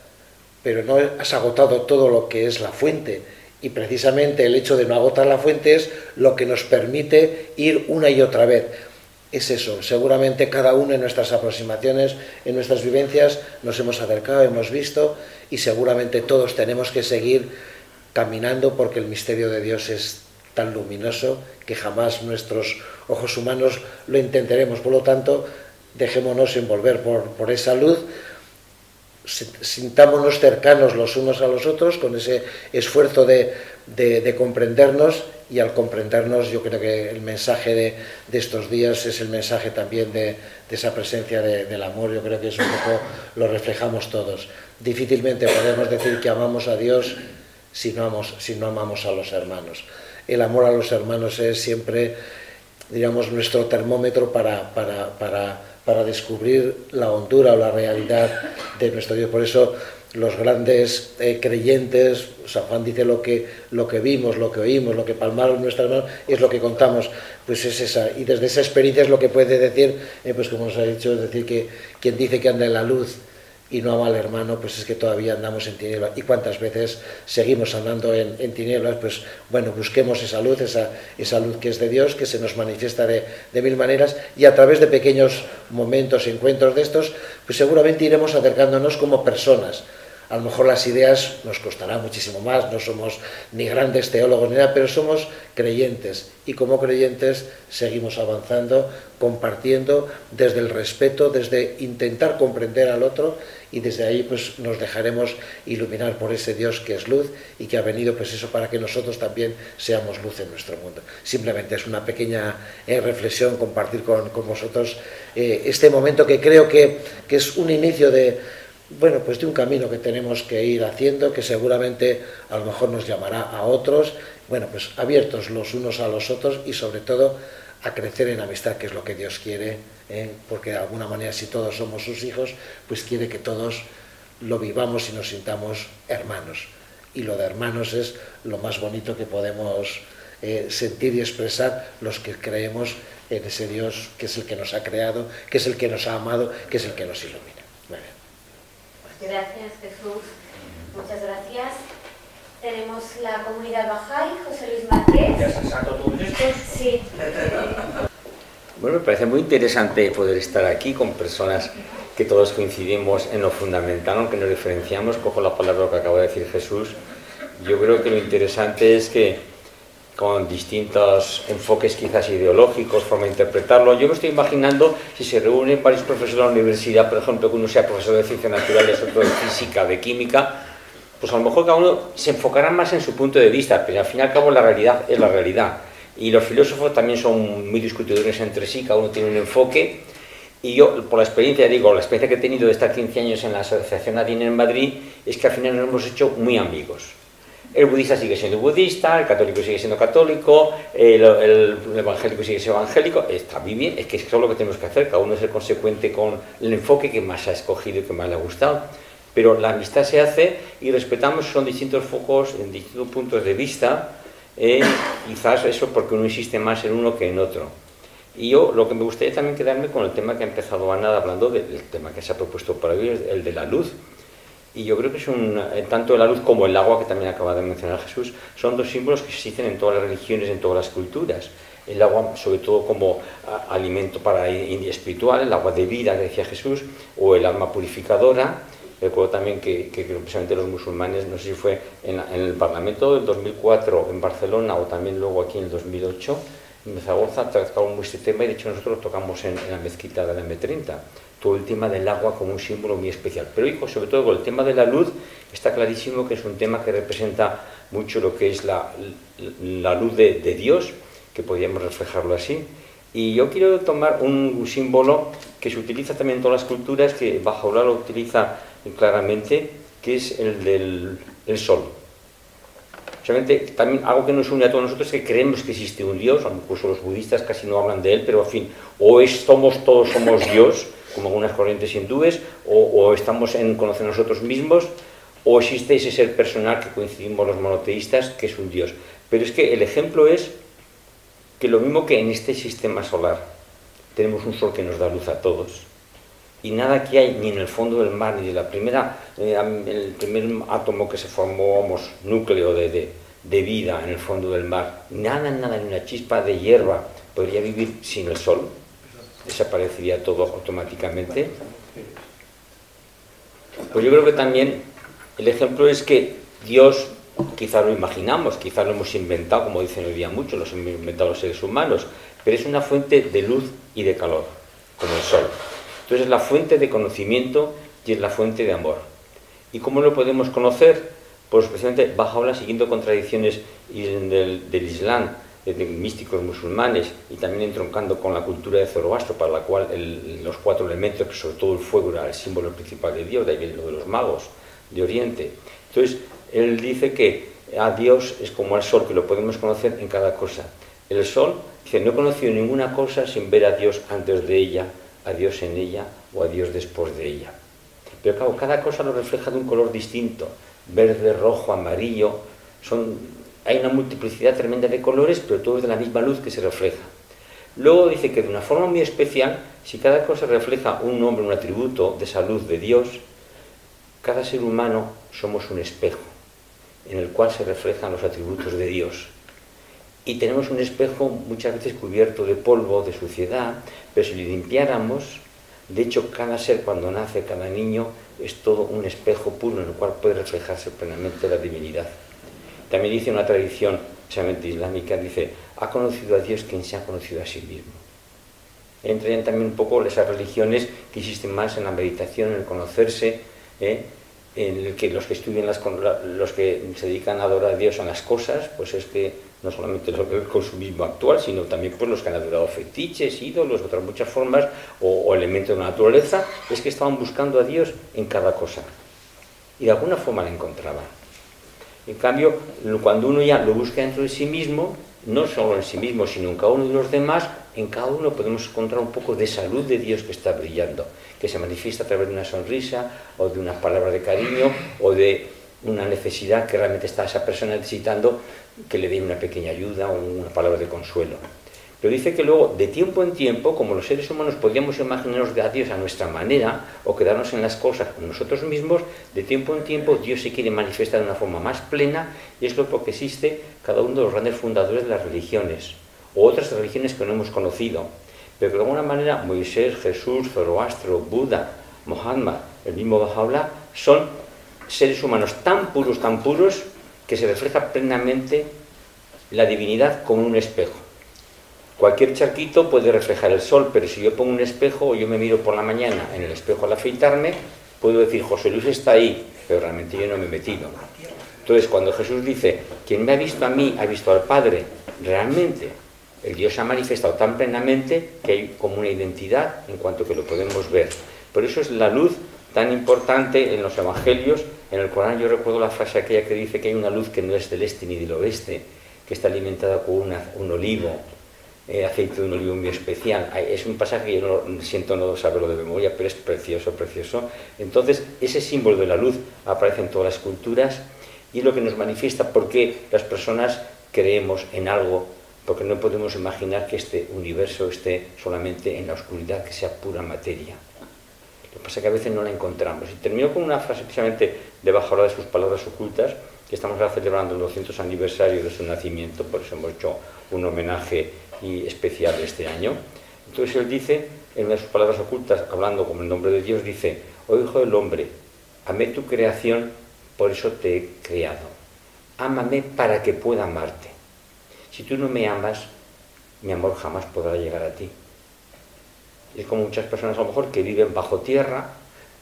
pero no has agotado todo lo que es la fuente, y precisamente el hecho de no agotar la fuente es lo que nos permite ir una y otra vez. Es eso, seguramente cada uno en nuestras aproximaciones, en nuestras vivencias, nos hemos acercado, hemos visto, y seguramente todos tenemos que seguir caminando, porque el misterio de Dios es tan luminoso que jamás nuestros ojos humanos lo intentaremos. Por lo tanto, dejémonos envolver por esa luz, sintámonos cercanos los unos a los otros con ese esfuerzo de comprendernos, y al comprendernos yo creo que el mensaje de estos días es el mensaje también de esa presencia del amor. Yo creo que eso un poco lo reflejamos todos. Difícilmente podemos decir que amamos a Dios si no amamos a los hermanos. El amor a los hermanos es siempre, digamos, nuestro termómetro para descubrir la hondura o la realidad de nuestro Dios. Por eso los grandes creyentes, San Juan dice: lo que vimos, lo que oímos, lo que palmaron nuestras manos, es lo que contamos. Pues es esa, y desde esa experiencia es lo que puede decir, pues como nos ha dicho, es decir, que quien dice que anda en la luz y no ama al hermano, pues es que todavía andamos en tinieblas. ¿Y cuántas veces seguimos andando en tinieblas? Pues bueno, busquemos esa luz que es de Dios, que se nos manifiesta de mil maneras, y a través de pequeños momentos, encuentros de estos, pues seguramente iremos acercándonos como personas. A lo mejor las ideas nos costará muchísimo más, no somos ni grandes teólogos ni nada, pero somos creyentes, y como creyentes seguimos avanzando, compartiendo desde el respeto, desde intentar comprender al otro, y desde ahí pues nos dejaremos iluminar por ese Dios que es luz y que ha venido pues eso para que nosotros también seamos luz en nuestro mundo. Simplemente es una pequeña reflexión, compartir con vosotros este momento que creo que es un inicio de un camino que tenemos que ir haciendo, que seguramente a lo mejor nos llamará a otros, pues abiertos los unos a los otros, y sobre todo a crecer en amistad, que es lo que Dios quiere, porque de alguna manera, si todos somos sus hijos, pues quiere que todos lo vivamos y nos sintamos hermanos. Y lo de hermanos es lo más bonito que podemos sentir y expresar los que creemos en ese Dios que es el que nos ha creado, que es el que nos ha amado, que es el que nos ilumina. Gracias, Jesús. Muchas gracias. Tenemos la comunidad Bahá'í, José Luis Márquez. ¿Ya se sacó todos estos? Sí. Bueno, me parece muy interesante poder estar aquí con personas que todos coincidimos en lo fundamental, aunque nos diferenciamos. Cojo la palabra que acaba de decir Jesús. Yo creo que lo interesante es que con distintos enfoques quizás ideológicos, forma de interpretarlo. Yo me estoy imaginando si se reúnen varios profesores de la universidad, por ejemplo, que uno sea profesor de ciencias naturales, otro de física, de química, pues a lo mejor cada uno se enfocará más en su punto de vista, pero al fin y al cabo la realidad es la realidad. Y los filósofos también son muy discutidores entre sí, cada uno tiene un enfoque. Y yo, por la experiencia, la experiencia que he tenido de estar 15 años en la Asociación ADIN en Madrid, es que al final nos hemos hecho muy amigos. El budista sigue siendo budista, el católico sigue siendo católico, el evangélico sigue siendo evangélico. Está muy bien, es que eso es lo que tenemos que hacer, cada uno es el consecuente con el enfoque que más ha escogido y que más le ha gustado. Pero la amistad se hace y respetamos, son distintos focos, en distintos puntos de vista, quizás eso porque uno insiste más en uno que en otro. Y yo lo que me gustaría también quedarme con el tema que ha empezado Ana hablando del tema que se ha propuesto para hoy, el de la luz. Y yo creo que es tanto la luz como el agua, que también acaba de mencionar Jesús, son dos símbolos que existen en todas las religiones, en todas las culturas. el agua sobre todo como alimento para espiritual, el agua de vida que decía Jesús, o el alma purificadora. Recuerdo también que precisamente los musulmanes, no sé si fue en el Parlamento del 2004 en Barcelona o también luego aquí en el 2008, en Zaragoza tocamos este tema y de hecho nosotros tocamos en la mezquita de la M30 todo el tema del agua como un símbolo muy especial. Pero hijo, sobre todo con el tema de la luz, está clarísimo que es un tema que representa mucho lo que es la luz de Dios, que podríamos reflejarlo así. Y yo quiero tomar un símbolo que se utiliza también en todas las culturas, que Baha'u'lláh lo utiliza claramente, que es el del sol. Solamente también algo que nos une a todos nosotros es que creemos que existe un Dios, incluso los budistas casi no hablan de él, pero en fin, todos somos Dios, como algunas corrientes hindúes, o estamos en conocer a nosotros mismos, o existe ese ser personal que coincidimos los monoteístas, que es un Dios. Pero es que el ejemplo es que lo mismo que en este sistema solar tenemos un sol que nos da luz a todos, y nada que hay ni en el fondo del mar, ni de el primer átomo que se formó, núcleo de vida en el fondo del mar, nada, ni una chispa de hierba podría vivir sin el sol. Desaparecería todo automáticamente. Pues yo creo que también el ejemplo es que Dios, quizá lo imaginamos, quizá lo hemos inventado, como dicen hoy día muchos, los hemos inventado los seres humanos, pero es una fuente de luz y de calor, como el sol. Entonces es la fuente de conocimiento y es la fuente de amor. ¿Y cómo lo podemos conocer? Pues precisamente Baha'u'lláh, siguiendo contradicciones del Islam, de místicos musulmanes, y también entroncando con la cultura de Zoroastro, para la cual los 4 elementos, que sobre todo el fuego era el símbolo principal de Dios, de ahí viene lo de los magos de Oriente. Entonces él dice que a Dios es como al sol, que lo podemos conocer en cada cosa. El sol dice: no he conocido ninguna cosa sin ver a Dios antes de ella, a Dios en ella o a Dios después de ella. Pero claro, cada cosa lo refleja de un color distinto, verde, rojo, amarillo. Hay una multiplicidad tremenda de colores, pero todo es de la misma luz que se refleja. Luego dice que de una forma muy especial, si cada cosa refleja un nombre, un atributo de esa luz de Dios, cada ser humano somos un espejo en el cual se reflejan los atributos de Dios. Y tenemos un espejo muchas veces cubierto de polvo, de suciedad, pero si lo limpiáramos, de hecho cada ser cuando nace, cada niño, es todo un espejo puro en el cual puede reflejarse plenamente la divinidad. También dice una tradición, especialmente islámica, dice: ha conocido a Dios quien se ha conocido a sí mismo. Entrarían también un poco esas religiones que existen más en la meditación, en el conocerse, en el que los que estudian los que se dedican a adorar a Dios en las cosas, pues es que no solamente el consumismo actual, sino también pues los que han adorado fetiches, ídolos, otras muchas formas, o elementos de la naturaleza, es que estaban buscando a Dios en cada cosa. Y de alguna forma la encontraban. En cambio, cuando uno ya lo busca dentro de sí mismo, no solo en sí mismo, sino en cada uno de los demás, en cada uno podemos encontrar un poco de esa luz de Dios que está brillando, que se manifiesta a través de una sonrisa, o de unas palabras de cariño, o de una necesidad que realmente está esa persona necesitando, que le dé una pequeña ayuda o una palabra de consuelo. Pero dice que luego, de tiempo en tiempo, como los seres humanos podríamos imaginarnos a Dios a nuestra manera, o quedarnos en las cosas con nosotros mismos, de tiempo en tiempo Dios se quiere manifestar de una forma más plena, y es lo que existe cada uno de los grandes fundadores de las religiones, o otras religiones que no hemos conocido, pero que de alguna manera Moisés, Jesús, Zoroastro, Buda, Mohammed, el mismo Baha'u'lláh, son seres humanos tan puros, que se refleja plenamente la divinidad como un espejo. Cualquier charquito puede reflejar el sol, pero si yo pongo un espejo o yo me miro por la mañana en el espejo al afeitarme, puedo decir: José Luis está ahí, pero realmente yo no me he metido. Entonces, cuando Jesús dice: quien me ha visto a mí, ha visto al Padre, realmente el Dios se ha manifestado tan plenamente que hay como una identidad en cuanto que lo podemos ver. Por eso es la luz tan importante en los evangelios. En el Corán yo recuerdo la frase aquella que dice que hay una luz que no es del este ni del oeste, que está alimentada con un olivo, aceite de un olivo muy especial. Es un pasaje que yo no siento no saberlo de memoria, pero es precioso, precioso. Entonces ese símbolo de la luz aparece en todas las culturas, y es lo que nos manifiesta por qué las personas creemos en algo, porque no podemos imaginar que este universo esté solamente en la oscuridad, que sea pura materia. Lo que pasa es que a veces no la encontramos. Y termino con una frase precisamente de Baha'u'lláh, de sus palabras ocultas, que estamos ahora celebrando el 200 aniversario de su nacimiento, por eso hemos hecho un homenaje y especial este año. Entonces él dice, en una de sus palabras ocultas, hablando como el nombre de Dios, dice: oh hijo del hombre, amé tu creación, por eso te he creado. Ámame para que pueda amarte. Si tú no me amas, mi amor jamás podrá llegar a ti. Es como muchas personas a lo mejor que viven bajo tierra,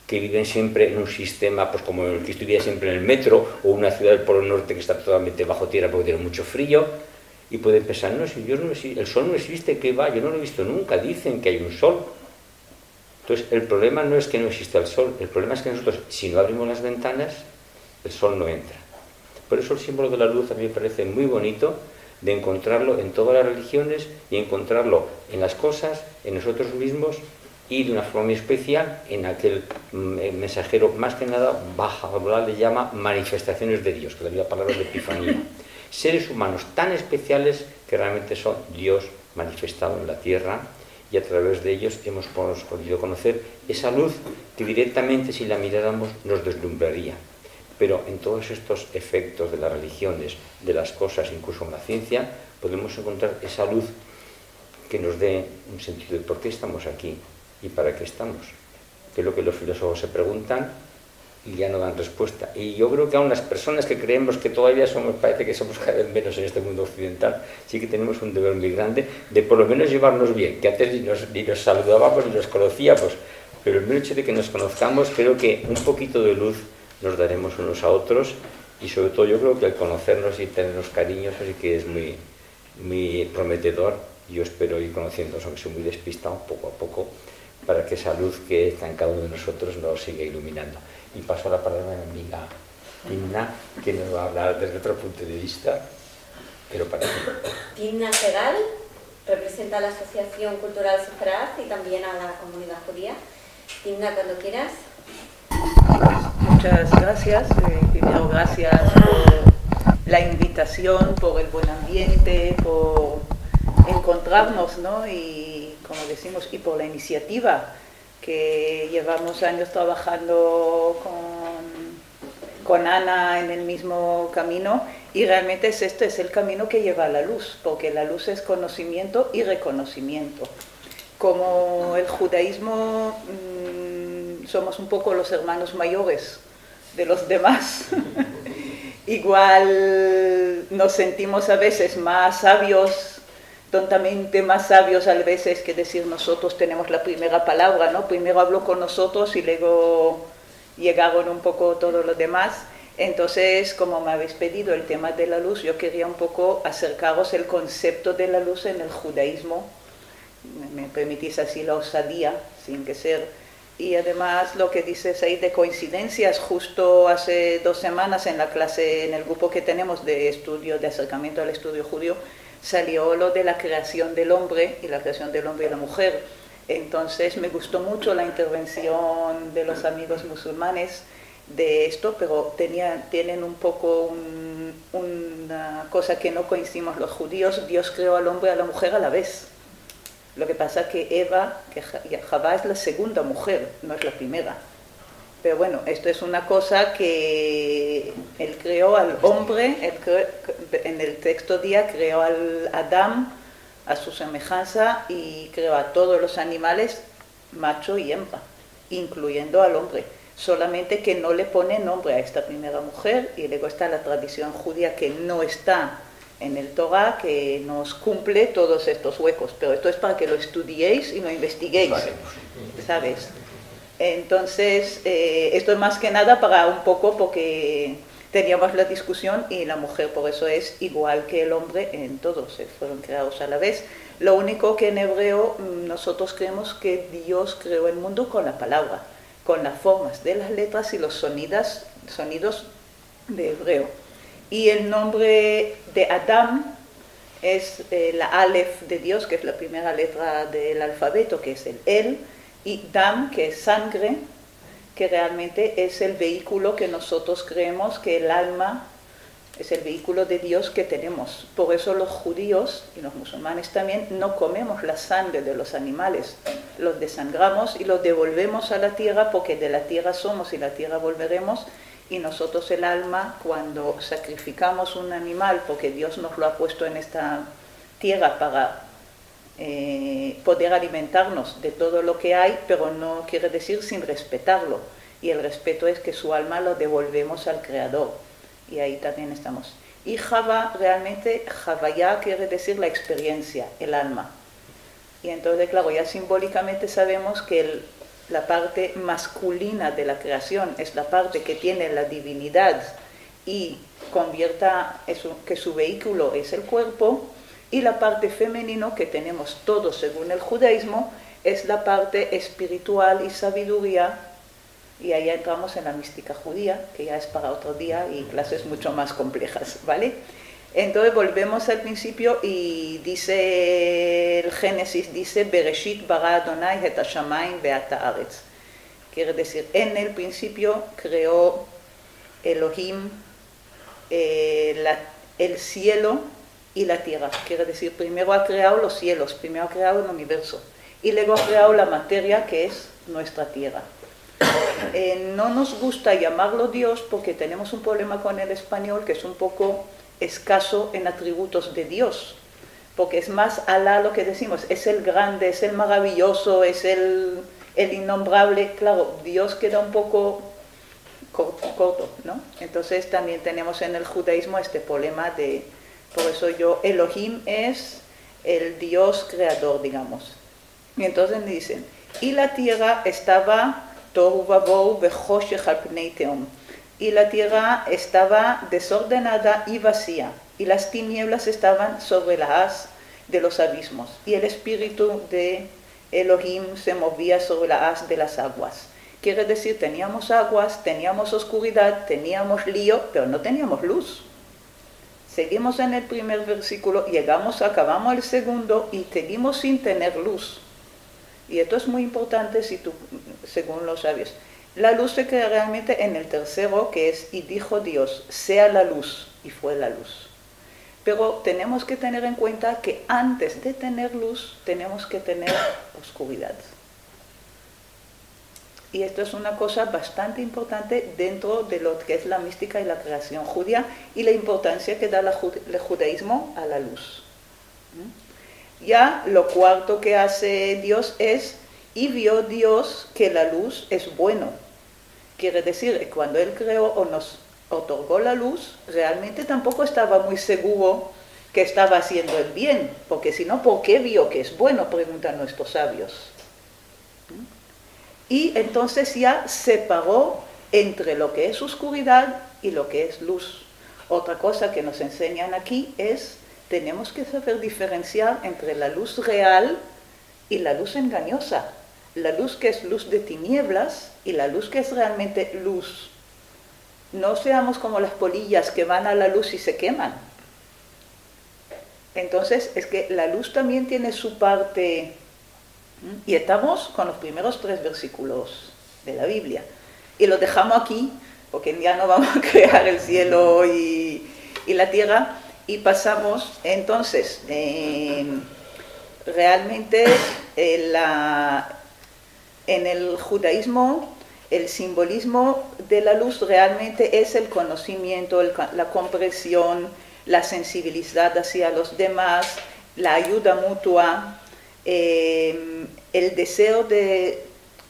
que viven siempre en un sistema, pues como el que estuviera siempre en el metro, o una ciudad del Polo Norte que está totalmente bajo tierra porque tiene mucho frío, y pueden pensar: no, si Dios no existe, el sol no existe, ¿qué va? Yo no lo he visto nunca, dicen que hay un sol. Entonces el problema no es que no exista el sol, el problema es que nosotros, si no abrimos las ventanas, el sol no entra. Por eso el símbolo de la luz a mí me parece muy bonito, de encontrarlo en todas las religiones y encontrarlo en las cosas, en nosotros mismos, y de una forma muy especial en aquel mensajero, más que nada, Baja le llama manifestaciones de Dios, que es la palabra de epifanía. Seres humanos tan especiales que realmente son Dios manifestado en la tierra, y a través de ellos hemos podido conocer esa luz que directamente, si la miráramos, nos deslumbraría. Pero en todos estos efectos de las religiones, de las cosas, incluso en la ciencia, podemos encontrar esa luz que nos dé un sentido de por qué estamos aquí y para qué estamos, que es lo que los filósofos se preguntan y ya no dan respuesta. Y yo creo que aún las personas que creemos que todavía somos, parece que somos cada vez menos en este mundo occidental, sí que tenemos un deber muy grande de por lo menos llevarnos bien, que antes ni nos saludábamos ni nos conocíamos, pero el hecho de que nos conozcamos, creo que un poquito de luz nos daremos unos a otros, y sobre todo yo creo que al conocernos y tenernos cariños, así que es muy, muy prometedor. Yo espero ir conociéndonos, aunque soy muy despistado, poco a poco, para que esa luz que está en cada uno de nosotros nos siga iluminando. Y paso la palabra a mi amiga Timna, que nos va a hablar desde otro punto de vista, pero para ti. Timna Segal representa a la Asociación Cultural Sefarad y también a la comunidad judía. Timna, cuando quieras. Muchas gracias. Primero, gracias por la invitación, por el buen ambiente, por encontrarnos, ¿no? Y, como decimos, y por la iniciativa, que llevamos años trabajando con Ana en el mismo camino, y realmente este es el camino que lleva a la luz, porque la luz es conocimiento y reconocimiento. Como el judaísmo, somos un poco los hermanos mayores de los demás. Igual nos sentimos a veces más sabios, tontamente más sabios a veces, que decir nosotros tenemos la primera palabra, ¿no? Primero habló con nosotros y luego llegaron un poco todos los demás. Entonces, como me habéis pedido el tema de la luz, yo quería un poco acercaros el concepto de la luz en el judaísmo. Me permitís así la osadía, sin que ser. Y además lo que dices ahí de coincidencias, justo hace 2 semanas en la clase, en el grupo que tenemos de estudio, de acercamiento al estudio judío, salió lo de la creación del hombre y la creación del hombre y la mujer. Entonces me gustó mucho la intervención de los amigos musulmanes de esto, pero tienen un poco una cosa que no coincidimos los judíos. Dios creó al hombre y a la mujer a la vez. Lo que pasa es que Javá es la segunda mujer, no es la primera. Pero bueno, esto es una cosa que él creó al hombre, en el texto día creó al Adán a su semejanza y creó a todos los animales, macho y hembra, incluyendo al hombre. Solamente que no le pone nombre a esta primera mujer, y luego está la tradición judía que no está en el Torah, que nos cumple todos estos huecos. Pero esto es para que lo estudiéis y lo investiguéis, ¿sabes? Entonces, esto es más que nada para un poco, porque teníamos la discusión y la mujer por eso es igual que el hombre en todo, se fueron creados a la vez. Lo único que en hebreo nosotros creemos que Dios creó el mundo con la palabra, con las formas de las letras y los sonidos de hebreo. Y el nombre de Adam es la Aleph de Dios, que es la primera letra del alfabeto, que es el El, y Dam, que es sangre, que realmente es el vehículo que nosotros creemos que el alma es el vehículo de Dios que tenemos. Por eso los judíos y los musulmanes también no comemos la sangre de los animales, los desangramos y los devolvemos a la tierra, porque de la tierra somos y la tierra volveremos. Y nosotros el alma, cuando sacrificamos un animal, porque Dios nos lo ha puesto en esta tierra para poder alimentarnos de todo lo que hay, pero no quiere decir sin respetarlo. Y el respeto es que su alma lo devolvemos al Creador. Y ahí también estamos. Y Java, realmente, Javaya quiere decir la experiencia, el alma. Y entonces, claro, ya simbólicamente sabemos que la parte masculina de la creación es la parte que tiene la divinidad y convierta eso, que su vehículo es el cuerpo, y la parte femenino que tenemos todos según el judaísmo es la parte espiritual y sabiduría, y ahí entramos en la mística judía, que ya es para otro día y clases mucho más complejas, ¿vale? Entonces volvemos al principio y dice el Génesis, dice Bereshit bara Adonai et hashamayim ve'et haaretz. Quiere decir, en el principio creó Elohim el cielo y la tierra. Quiere decir, primero ha creado los cielos, primero ha creado el universo y luego ha creado la materia que es nuestra tierra. No nos gusta llamarlo Dios porque tenemos un problema con el español que es un poco escaso en atributos de Dios, porque es más Alá lo que decimos, es el grande, es el maravilloso, es el innombrable. Claro, Dios queda un poco corto, ¿no? Entonces también tenemos en el judaísmo este problema por eso Elohim es el Dios creador, digamos. Y entonces dicen, y la tierra estaba tohu vavohu bechoshech al pnei tehom. Y la tierra estaba desordenada y vacía, y las tinieblas estaban sobre la haz de los abismos, y el espíritu de Elohim se movía sobre la haz de las aguas. Quiere decir, teníamos aguas, teníamos oscuridad, teníamos lío, pero no teníamos luz. Seguimos en el primer versículo, acabamos el segundo y seguimos sin tener luz. Y esto es muy importante según los sabios. La luz se crea realmente en el tercero, que es, y dijo Dios, sea la luz, y fue la luz. Pero tenemos que tener en cuenta que antes de tener luz, tenemos que tener oscuridad. Y esto es una cosa bastante importante dentro de lo que es la mística y la creación judía, y la importancia que da el judaísmo a la luz. Ya lo cuarto que hace Dios es, y vio Dios que la luz es bueno. Quiere decir que cuando Él creó o nos otorgó la luz, realmente tampoco estaba muy seguro que estaba haciendo el bien, porque si no, ¿por qué vio que es bueno?, preguntan nuestros sabios. Y entonces ya separó entre lo que es oscuridad y lo que es luz. Otra cosa que nos enseñan aquí es, tenemos que saber diferenciar entre la luz real y la luz engañosa. La luz que es luz de tinieblas y la luz que es realmente luz. No seamos como las polillas que van a la luz y se queman. Entonces es que la luz también tiene su parte, y estamos con los primeros 3 versículos de la Biblia. Y lo dejamos aquí, porque ya no vamos a crear el cielo y la tierra, y pasamos entonces, realmente en el judaísmo, el simbolismo de la luz realmente es el conocimiento, la comprensión, la sensibilidad hacia los demás, la ayuda mutua, el deseo de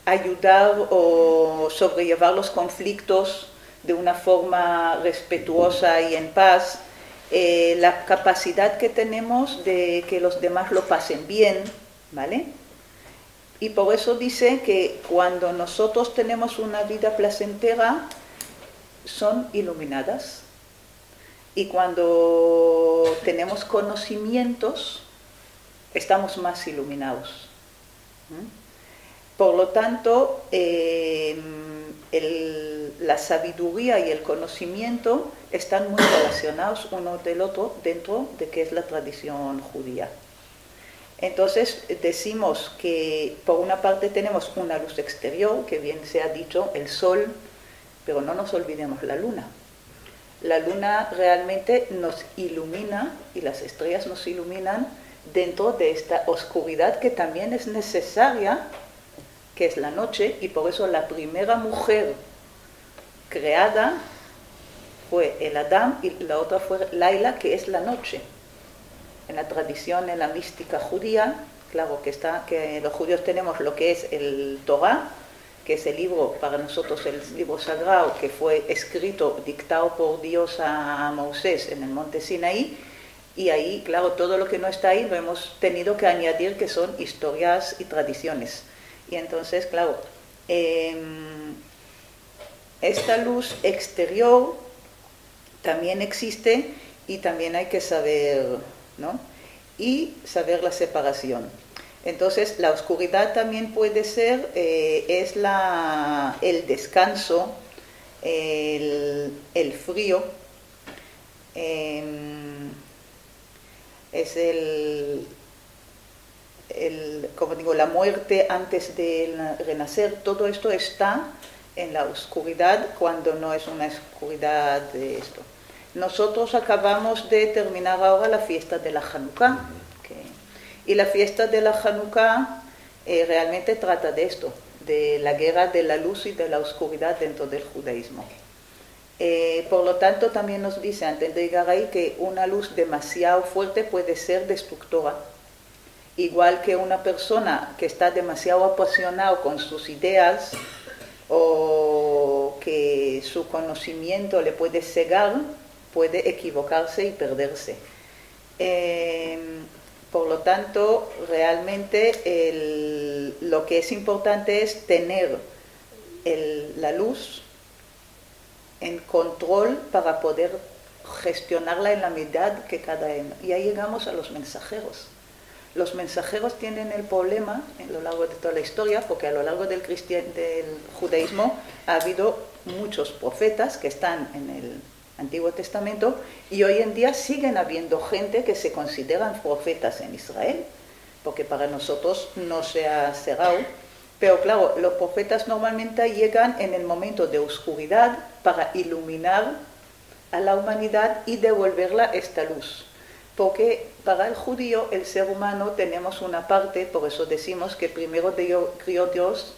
ayudar o sobrellevar los conflictos de una forma respetuosa y en paz, la capacidad que tenemos de que los demás lo pasen bien, ¿vale? Y por eso dice que cuando nosotros tenemos una vida placentera, son iluminadas. Y cuando tenemos conocimientos, estamos más iluminados. Por lo tanto, la sabiduría y el conocimiento están muy relacionados uno del otro dentro de que es la tradición judía. Entonces decimos que por una parte tenemos una luz exterior, que bien se ha dicho, el sol, pero no nos olvidemos la luna. La luna realmente nos ilumina y las estrellas nos iluminan dentro de esta oscuridad que también es necesaria, que es la noche, y por eso la primera mujer creada fue el Adán y la otra fue Laila, que es la noche. en la tradición, en la mística judía, claro que los judíos tenemos lo que es el Torah, que es el libro, para nosotros el libro sagrado, que fue escrito, dictado por Dios a Moisés en el monte Sinaí, y ahí, claro, todo lo que no está ahí lo hemos tenido que añadir, que son historias y tradiciones. Y entonces, claro, esta luz exterior también existe y también hay que saber, ¿no? Y saber la separación. Entonces, la oscuridad también puede ser, es el descanso, el frío, es como digo, la muerte antes del renacer. Todo esto está en la oscuridad cuando no es una oscuridad de esto. Nosotros acabamos de terminar ahora la fiesta de la Hanukkah, y la fiesta de la Hanukkah realmente trata de esto, de la guerra de la luz y de la oscuridad dentro del judaísmo. Por lo tanto, también nos dice antes de llegar ahí que una luz demasiado fuerte puede ser destructora. Igual que una persona que está demasiado apasionada con sus ideas o que su conocimiento le puede cegar, puede equivocarse y perderse. Por lo tanto, realmente lo que es importante es tener la luz en control para poder gestionarla en la medida que cada uno. Y ahí llegamos a los mensajeros. Los mensajeros tienen el problema a lo largo de toda la historia, porque a lo largo del judaísmo ha habido muchos profetas que están en el Antiguo Testamento, y hoy en día siguen habiendo gente que se consideran profetas en Israel, porque para nosotros no se ha cerrado. Pero claro, los profetas normalmente llegan en el momento de oscuridad para iluminar a la humanidad y devolverla esta luz. Porque para el judío, el ser humano, tenemos una parte, por eso decimos que primero crió Dios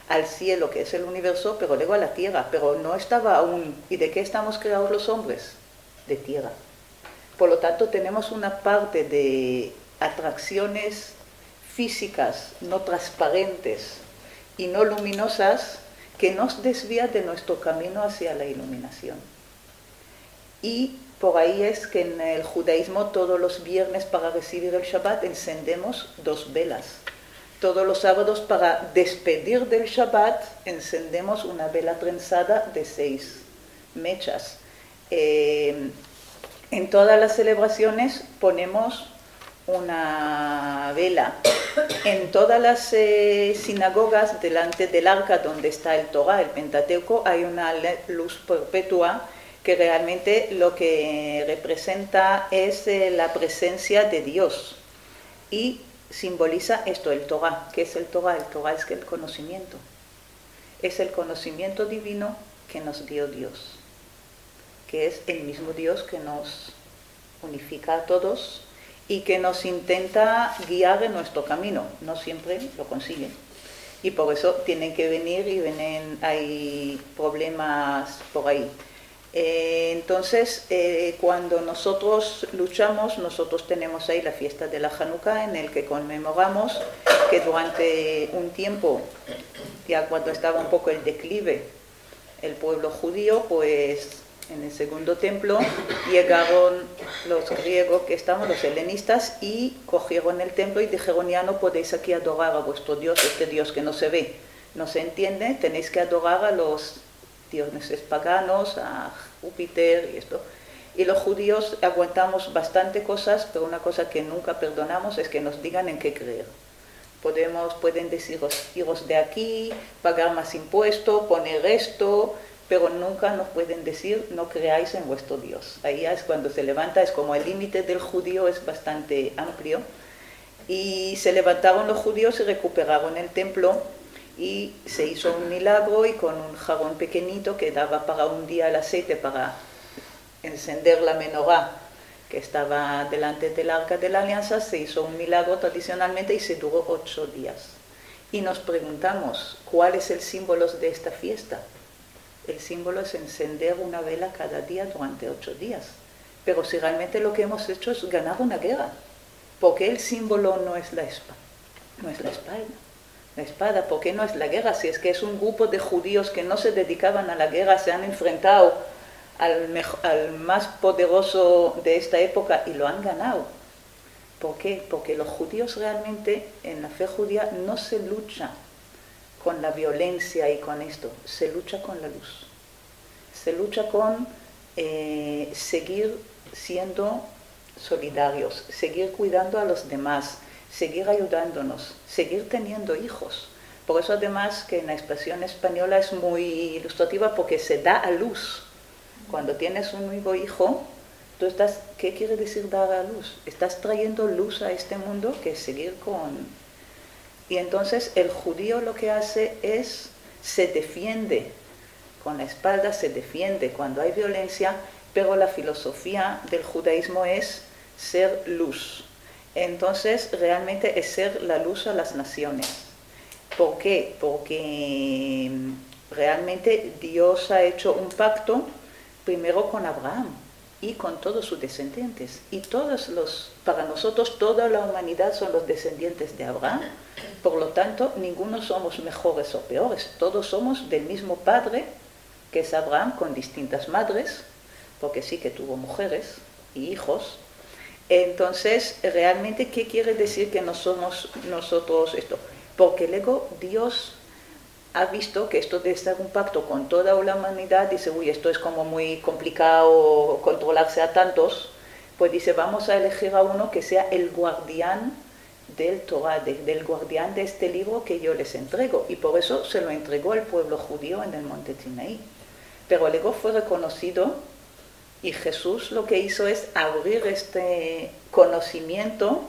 al cielo, que es el universo, pero luego a la tierra, pero no estaba aún. ¿Y de qué estamos creados los hombres? De tierra. Por lo tanto, tenemos una parte de atracciones físicas no transparentes y no luminosas que nos desvía de nuestro camino hacia la iluminación. Y por ahí es que en el judaísmo todos los viernes para recibir el Shabbat encendemos 2 velas. Todos los sábados para despedir del Shabbat encendemos una vela trenzada de 6 mechas. En todas las celebraciones ponemos una vela. En todas las sinagogas delante del arca donde está el Torah, el Pentateuco, hay una luz perpetua que realmente lo que representa es la presencia de Dios y simboliza esto, el Torah. ¿Qué es el Torah? El Torah es el conocimiento. Es el conocimiento divino que nos dio Dios, que es el mismo Dios que nos unifica a todos y que nos intenta guiar en nuestro camino. No siempre lo consigue. Y por eso tienen que venir y hay problemas por ahí. Entonces, cuando nosotros luchamos, nosotros tenemos ahí la fiesta de la Hanukkah, en el que conmemoramos que durante un tiempo, ya cuando estaba un poco el declive, el pueblo judío, pues en el segundo templo llegaron los griegos que estaban, los helenistas, y cogieron el templo y dijeron: ya no podéis aquí adorar a vuestro Dios, este Dios que no se ve, no se entiende, tenéis que adorar a los dioses paganos, a Júpiter y esto. Y los judíos aguantamos bastante cosas, pero una cosa que nunca perdonamos es que nos digan en qué creer. Pueden deciros: iros de aquí, pagar más impuestos, poner esto, pero nunca nos pueden decir: no creáis en vuestro Dios. Ahí ya es cuando se levanta, es como el límite del judío es bastante amplio. Y se levantaron los judíos y recuperaron el templo, y se hizo un milagro, y con un jarrón pequeñito que daba para un día el aceite para encender la menorá que estaba delante del arca de la alianza, se hizo un milagro tradicionalmente y se duró 8 días. Y nos preguntamos: ¿cuál es el símbolo de esta fiesta? El símbolo es encender una vela cada día durante 8 días. Pero si realmente lo que hemos hecho es ganar una guerra, porque el símbolo no es la espada, no es la espalda. La espada, ¿por qué no es la guerra? Si es que es un grupo de judíos que no se dedicaban a la guerra, se han enfrentado al más poderoso de esta época y lo han ganado. ¿Por qué? Porque los judíos realmente, en la fe judía, no se lucha con la violencia y con esto, se lucha con la luz. Se lucha con seguir siendo solidarios, seguir cuidando a los demás, seguir ayudándonos, seguir teniendo hijos. Por eso además que en la expresión española es muy ilustrativa porque se da a luz. Cuando tienes un nuevo hijo, tú estás, ¿qué quiere decir dar a luz? Estás trayendo luz a este mundo, que es seguir con... Y entonces el judío lo que hace es, se defiende, con la espalda se defiende cuando hay violencia, pero la filosofía del judaísmo es ser luz. Entonces realmente es ser la luz a las naciones. ¿Por qué? Porque realmente Dios ha hecho un pacto primero con Abraham y con todos sus descendientes. Y para nosotros toda la humanidad son los descendientes de Abraham. Por lo tanto, ninguno somos mejores o peores. Todos somos del mismo padre, que es Abraham, con distintas madres, porque sí que tuvo mujeres y hijos. Entonces, realmente, ¿qué quiere decir que no somos nosotros esto? Porque luego Dios ha visto que esto de ser un pacto con toda la humanidad, dice, uy, esto es como muy complicado controlarse a tantos, pues dice, vamos a elegir a uno que sea el guardián del Torah, del guardián de este libro que yo les entrego. Y por eso se lo entregó al pueblo judío en el monte Sinaí. Pero luego fue reconocido y Jesús lo que hizo es abrir este conocimiento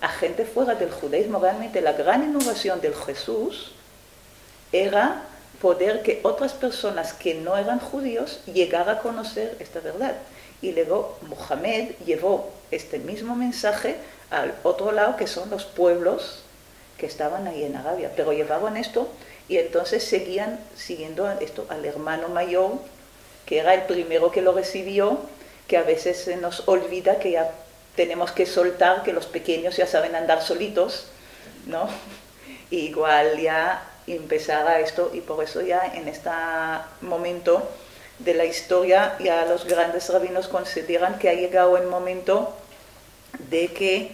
a gente fuera del judaísmo. Realmente la gran innovación del Jesús era poder que otras personas que no eran judíos llegaran a conocer esta verdad. Y luego Mohamed llevó este mismo mensaje al otro lado, que son los pueblos que estaban ahí en Arabia. Pero llevaban esto y entonces seguían siguiendo esto al hermano mayor, que era el primero que lo recibió, que a veces se nos olvida que ya tenemos que soltar, que los pequeños ya saben andar solitos, ¿no? Igual ya empezaba esto, y por eso ya en este momento de la historia ya los grandes rabinos consideran que ha llegado el momento de que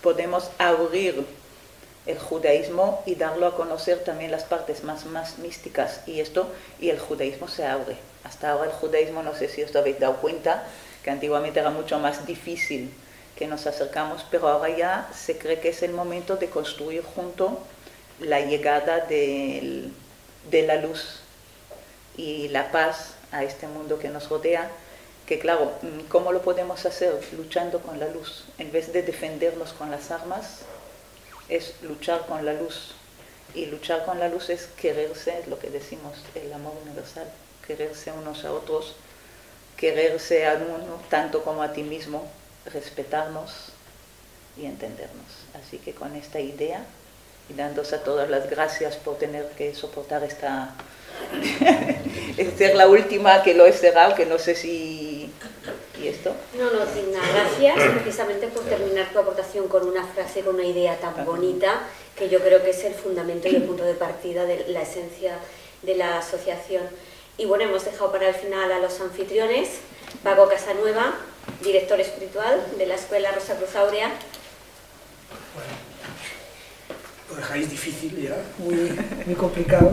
podemos abrir el judaísmo y darlo a conocer también las partes más místicas, y el judaísmo se abre. Hasta ahora el judaísmo, no sé si os habéis dado cuenta, que antiguamente era mucho más difícil que nos acercamos, pero ahora ya se cree que es el momento de construir junto la llegada de la luz y la paz a este mundo que nos rodea, que claro, ¿cómo lo podemos hacer? Luchando con la luz. En vez de defendernos con las armas, es luchar con la luz. Y luchar con la luz es quererse, es lo que decimos, el amor universal, quererse unos a otros, quererse a uno tanto como a ti mismo, respetarnos y entendernos. Así que con esta idea, y dándose a todas las gracias por tener que soportar esta... ser la última que lo he cerrado, que no sé si... ¿Y esto? No, Tina, gracias precisamente por terminar tu aportación con una frase, con una idea tan bonita, que yo creo que es el fundamento y el punto de partida de la esencia de la asociación. Y bueno, hemos dejado para el final a los anfitriones, Paco Casanueva, director espiritual de la Escuela Rosa Cruz Áurea. Bueno, lo dejáis difícil ya, muy complicado.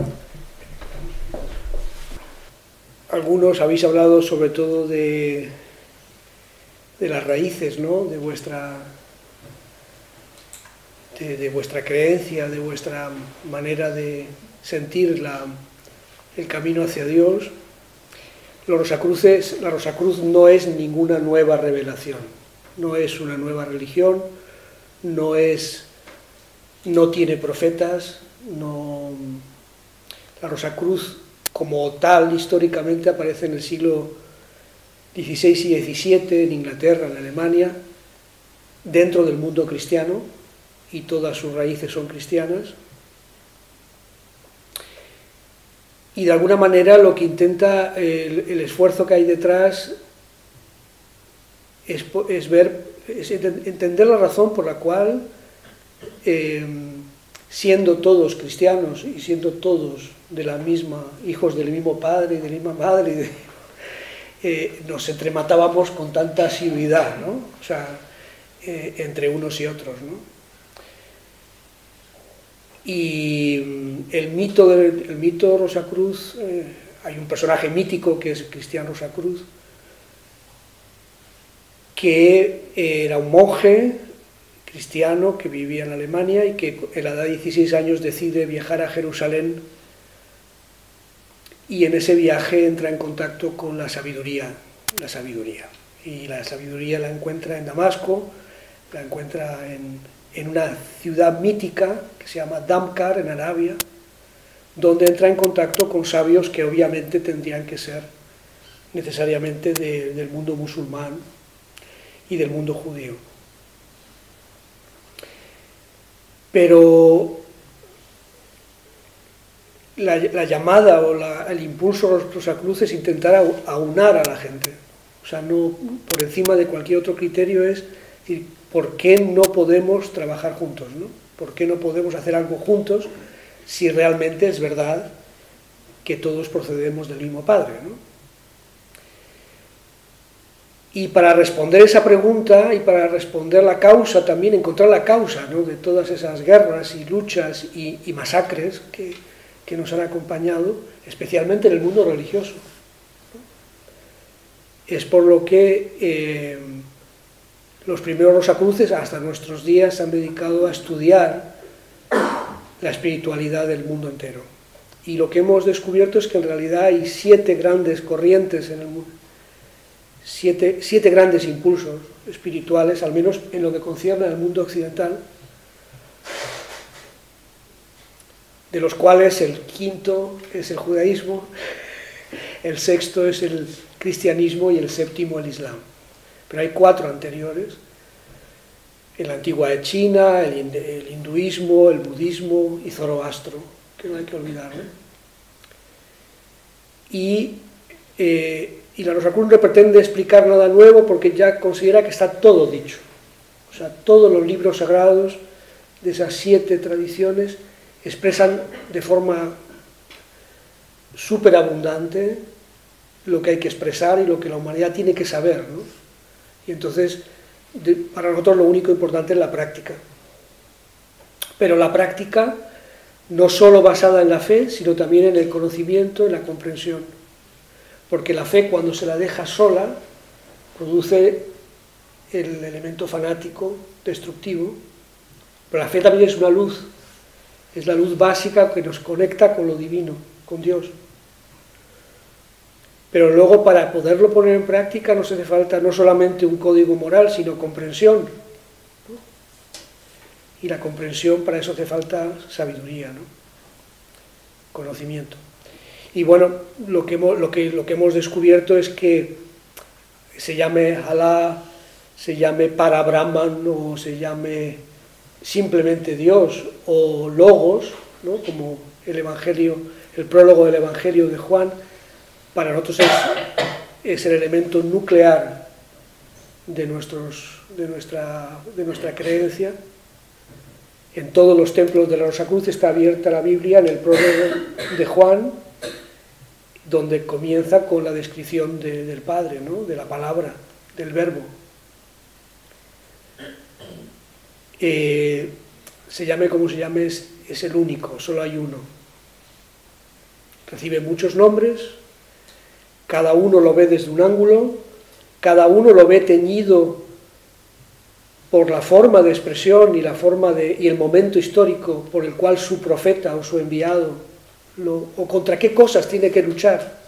Algunos habéis hablado sobre todo de las raíces, ¿no? de vuestra creencia, de vuestra manera de sentir el camino hacia Dios. La Rosacruz no es ninguna nueva revelación, no es una nueva religión, no tiene profetas, la Rosacruz como tal históricamente aparece en el siglo XVI y XVII en Inglaterra, en Alemania, dentro del mundo cristiano, y todas sus raíces son cristianas. Y de alguna manera lo que intenta, el esfuerzo que hay detrás es ver es entender la razón por la cual, siendo todos cristianos y siendo todos de la misma, hijos del mismo padre y de la misma madre, nos entrematábamos con tanta asiduidad, ¿no? O sea, entre unos y otros, ¿no? Y el mito Rosacruz, hay un personaje mítico que es Cristián Rosacruz, que era un monje cristiano que vivía en Alemania y que a la edad de 16 años decide viajar a Jerusalén, y en ese viaje entra en contacto con la sabiduría, y la sabiduría la encuentra en Damasco, la encuentra en una ciudad mítica que se llama Damcar, en Arabia, donde entra en contacto con sabios que obviamente tendrían que ser necesariamente del mundo musulmán y del mundo judío. Pero la llamada o el impulso de los Rosacruz es intentar aunar a la gente. O sea, no por encima de cualquier otro criterio, es decir, ¿por qué no podemos trabajar juntos, ¿no? ¿Por qué no podemos hacer algo juntos si realmente es verdad que todos procedemos del mismo Padre, ¿no? Y para responder esa pregunta y para responder la causa, también encontrar la causa, ¿no?, de todas esas guerras y luchas y masacres que nos han acompañado, especialmente en el mundo religioso, ¿no? Es por lo que los primeros Rosacruces hasta nuestros días se han dedicado a estudiar la espiritualidad del mundo entero. Y lo que hemos descubierto es que en realidad hay 7 grandes corrientes en el mundo, 7 grandes impulsos espirituales, al menos en lo que concierne al mundo occidental, de los cuales el quinto es el judaísmo, el sexto es el cristianismo y el séptimo el islam. Pero hay 4 anteriores: en la antigua China, el hinduismo, el budismo y Zoroastro, que no hay que olvidar, ¿no? Y la Rosacruz no pretende explicar nada nuevo, porque ya considera que está todo dicho. O sea, todos los libros sagrados de esas 7 tradiciones expresan de forma súper abundante lo que hay que expresar y lo que la humanidad tiene que saber, ¿no? Y entonces, para nosotros lo único importante es la práctica. Pero la práctica no solo basada en la fe, sino también en el conocimiento, en la comprensión. Porque la fe, cuando se la deja sola, produce el elemento fanático, destructivo. Pero la fe también es una luz. Es la luz básica que nos conecta con lo divino, con Dios. Pero luego, para poderlo poner en práctica, nos hace falta no solamente un código moral, sino comprensión, ¿no? Y la comprensión, para eso hace falta sabiduría, ¿no? Conocimiento. Y bueno, lo que hemos descubierto es que se llame Alá, se llame Parabrahman, o se llame simplemente Dios, o Logos, ¿no?, como el Evangelio, el prólogo del Evangelio de Juan, para nosotros es el elemento nuclear de nuestra creencia. En todos los templos de la Rosacruz está abierta la Biblia en el prólogo de Juan, donde comienza con la descripción del Padre, ¿no?, de la palabra, del verbo. Se llame como se llame, es el único, solo hay uno. Recibe muchos nombres, cada uno lo ve desde un ángulo, cada uno lo ve teñido por la forma de expresión y el momento histórico por el cual su profeta o su enviado, o contra qué cosas tiene que luchar,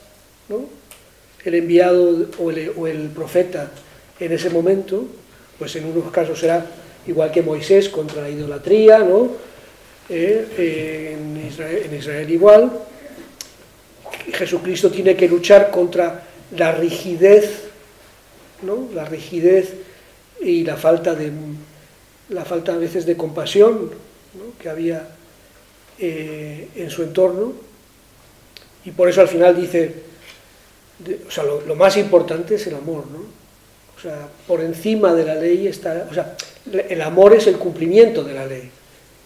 ¿no?, el enviado o el profeta en ese momento. Pues en unos casos será igual que Moisés contra la idolatría, ¿no? En Israel igual. Jesucristo tiene que luchar contra la rigidez, ¿no?, la rigidez y la falta a veces de compasión, ¿no?, que había en su entorno. Y por eso al final dice, o sea, lo más importante es el amor, ¿no? O sea, por encima de la ley está, o sea, el amor es el cumplimiento de la ley,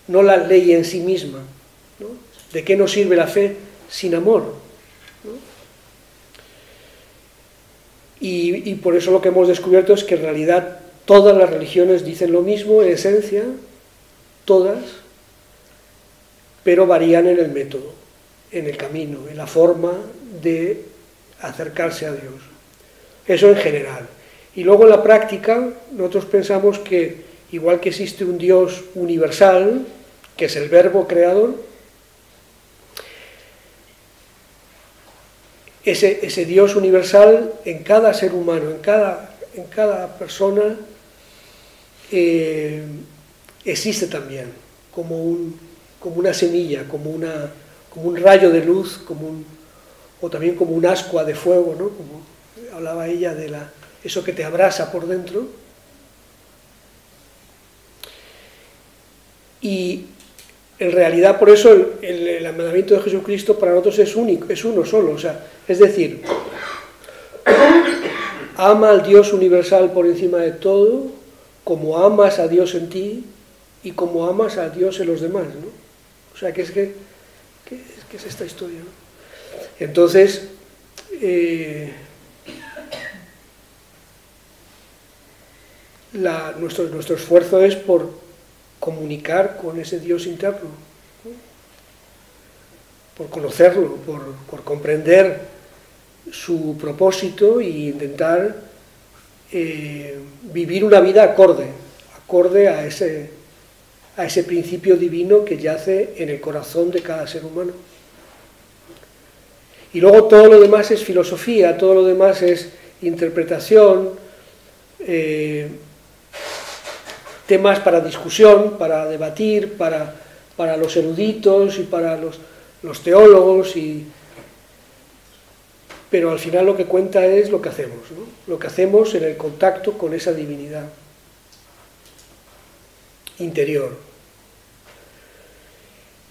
no la ley en sí misma, ¿no? ¿De qué nos sirve la fe sin amor? ¿No? Y por eso lo que hemos descubierto es que en realidad todas las religiones dicen lo mismo, en esencia, todas, pero varían en el método, en el camino, en la forma de acercarse a Dios. Eso en general. Y luego en la práctica, nosotros pensamos que, igual que existe un Dios universal, que es el Verbo creador, ese Dios universal en cada ser humano, en cada persona, existe también, como una semilla, como un rayo de luz, o también como un ascua de fuego, ¿no? Como hablaba ella de eso que te abrasa por dentro. Y en realidad por eso el mandamiento de Jesucristo para nosotros es único, es uno solo, o sea, es decir, ama al Dios universal por encima de todo, como amas a Dios en ti y como amas a Dios en los demás, ¿no? O sea, que es esta historia, ¿no? Entonces, nuestro esfuerzo es por comunicar con ese Dios interno, ¿no? Por conocerlo, por comprender su propósito e intentar vivir una vida acorde a ese principio divino que yace en el corazón de cada ser humano. Y luego todo lo demás es filosofía, todo lo demás es interpretación, temas para discusión, para debatir, para los eruditos y para los teólogos, pero al final lo que cuenta es lo que hacemos, ¿no? Lo que hacemos en el contacto con esa divinidad interior.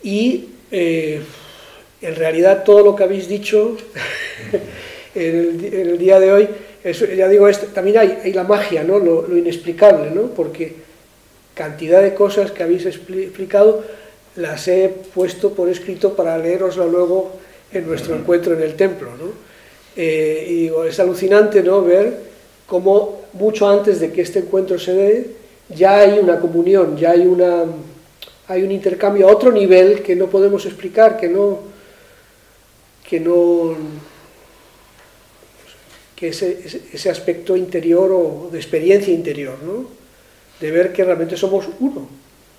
Y en realidad todo lo que habéis dicho en el día de hoy, ya digo, también hay la magia, ¿no? Lo inexplicable, ¿no? Porque cantidad de cosas que habéis explicado las he puesto por escrito para leeroslo luego en nuestro encuentro en el templo, ¿no? Y digo, es alucinante, ¿no? Ver cómo mucho antes de que este encuentro se dé ya hay una comunión, ya hay un intercambio a otro nivel que no podemos explicar, que ese aspecto interior o de experiencia interior, ¿no? De ver que realmente somos uno,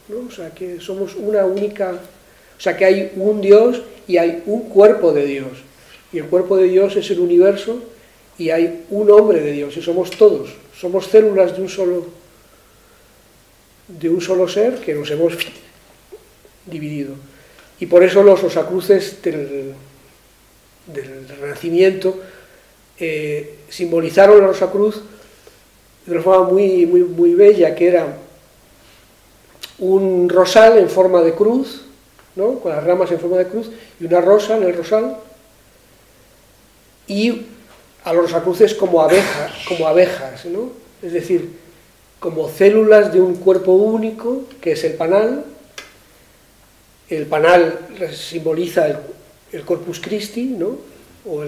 ¿no? O sea, que somos una única, o sea, que hay un Dios y hay un cuerpo de Dios, y el cuerpo de Dios es el universo, y hay un hombre de Dios, y somos todos, somos células de un solo ser que nos hemos dividido. Y por eso los rosacruces del Renacimiento simbolizaron la rosacruz de una forma muy, muy, muy bella, que era un rosal en forma de cruz, ¿no? Con las ramas en forma de cruz, y una rosa en el rosal, y a los rosacruces como abejas, ¿no? Es decir, como células de un cuerpo único, que es el panal. El panal simboliza el Corpus Christi, ¿no? O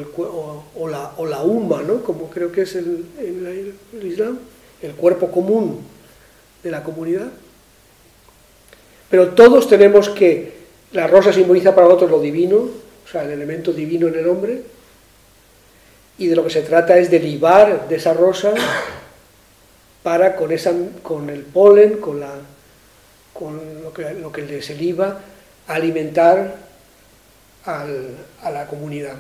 la Umma, ¿no? Como creo que es el Islam, el cuerpo común de la comunidad. Pero todos tenemos que, la rosa simboliza para nosotros lo divino, o sea, el elemento divino en el hombre, y de lo que se trata es de libar de esa rosa para con el polen, con lo que se liba, alimentar a la comunidad.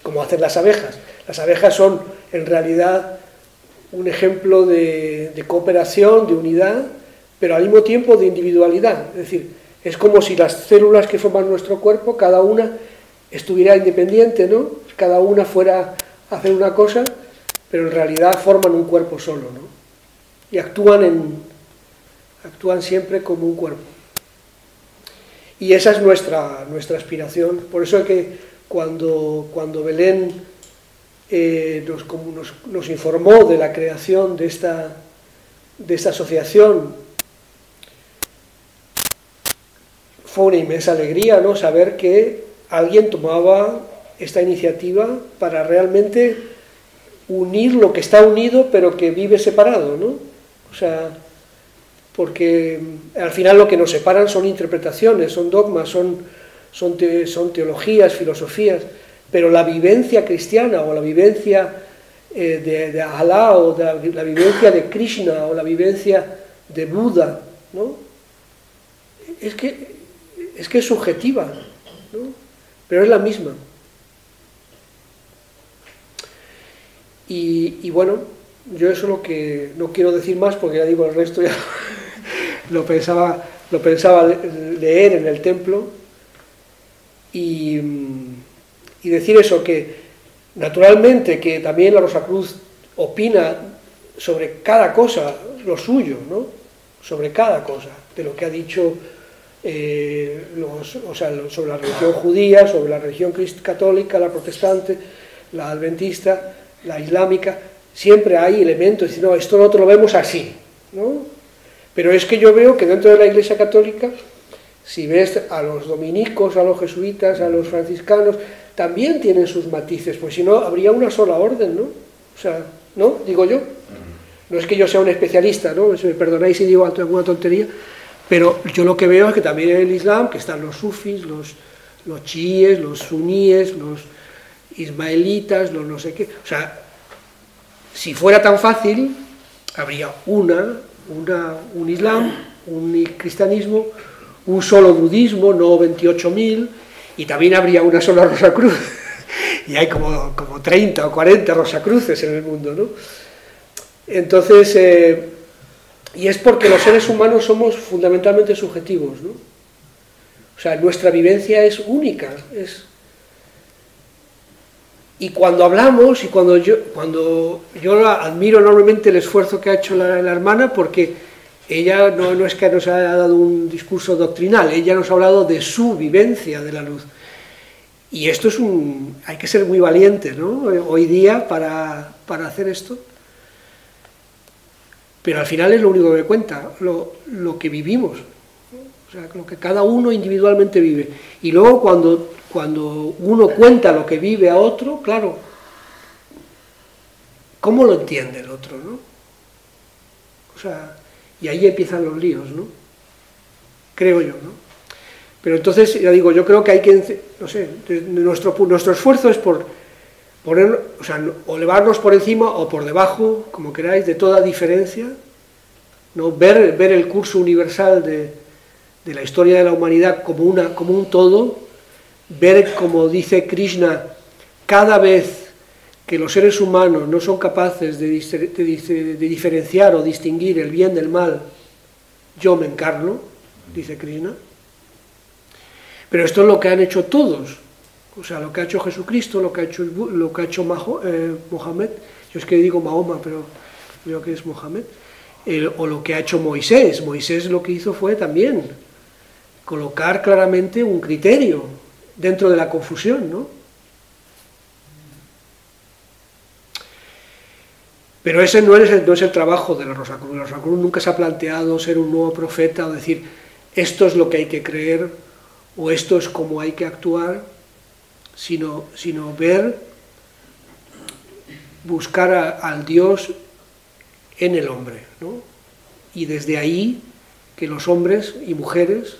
Como hacen las abejas. Las abejas son en realidad un ejemplo de cooperación, de unidad, pero al mismo tiempo de individualidad. Es decir, es como si las células que forman nuestro cuerpo, cada una estuviera independiente, ¿no? Cada una fuera a hacer una cosa, pero en realidad forman un cuerpo solo, ¿no? Y actúan siempre como un cuerpo. Y esa es nuestra aspiración. Por eso es que cuando Belén nos informó de la creación de esta asociación. Fue una inmensa alegría, ¿no?, saber que alguien tomaba esta iniciativa para realmente unir lo que está unido pero que vive separado, ¿no? O sea, porque al final lo que nos separan son interpretaciones, son dogmas, son teologías, filosofías, pero la vivencia cristiana o la vivencia de Alá o la vivencia de Krishna o la vivencia de Buda, ¿no?, es que es subjetiva, ¿no?, pero es la misma. Y bueno, yo eso es lo que no quiero decir más, porque ya digo, el resto ya lo pensaba leer en el templo, y decir eso, que naturalmente que también la Rosacruz opina sobre cada cosa lo suyo, ¿no?, sobre cada cosa, de lo que ha dicho sobre la religión judía, sobre la religión católica, la protestante, la adventista, la islámica. Siempre hay elementos, decir, no, esto nosotros lo vemos así, ¿no? Pero es que yo veo que dentro de la Iglesia católica, si ves a los dominicos, a los jesuitas, a los franciscanos, también tienen sus matices, pues si no, habría una sola orden, ¿no? O sea, ¿no? Digo yo. No es que yo sea un especialista, ¿no? Me perdonáis si digo alguna tontería, pero yo lo que veo es que también en el Islam, que están los sufis, los chiíes, los suníes, los ismaelitas, los no sé qué. O sea, si fuera tan fácil, habría un Islam, un cristianismo, un solo budismo, no 28.000, y también habría una sola Rosacruz. Y hay como 30 o 40 Rosacruces en el mundo, ¿no? Entonces, y es porque los seres humanos somos fundamentalmente subjetivos, ¿no? O sea, nuestra vivencia es única, y cuando hablamos, y cuando yo admiro enormemente el esfuerzo que ha hecho la hermana, porque ella no es que nos haya dado un discurso doctrinal, ella nos ha hablado de su vivencia de la luz. Y esto hay que ser muy valiente, ¿no?, hoy día para hacer esto. Pero al final es lo único que cuenta, lo que vivimos, ¿no? O sea, lo que cada uno individualmente vive. Y luego cuando uno cuenta lo que vive a otro, claro, ¿cómo lo entiende el otro, no? O sea, y ahí empiezan los líos, ¿no? Creo yo, ¿no? Pero entonces, ya digo, yo creo que hay que, no sé, nuestro esfuerzo es por poner, o sea, o elevarnos por encima o por debajo, como queráis, de toda diferencia, ¿no? Ver el curso universal de la historia de la humanidad como un todo, ver, como dice Krishna, cada vez que los seres humanos no son capaces de diferenciar o distinguir el bien del mal, yo me encarno, dice Krishna. Pero esto es lo que han hecho todos, o sea, lo que ha hecho Jesucristo, lo que ha hecho Mohammed, yo es que digo Mahoma, pero creo que es Mohammed, o lo que ha hecho Moisés. Moisés lo que hizo fue también colocar claramente un criterio dentro de la confusión, ¿no? Pero ese no es el trabajo de la Rosacruz. La Rosacruz nunca se ha planteado ser un nuevo profeta o decir, esto es lo que hay que creer, o esto es como hay que actuar, sino buscar al Dios en el hombre, ¿no? Y desde ahí que los hombres y mujeres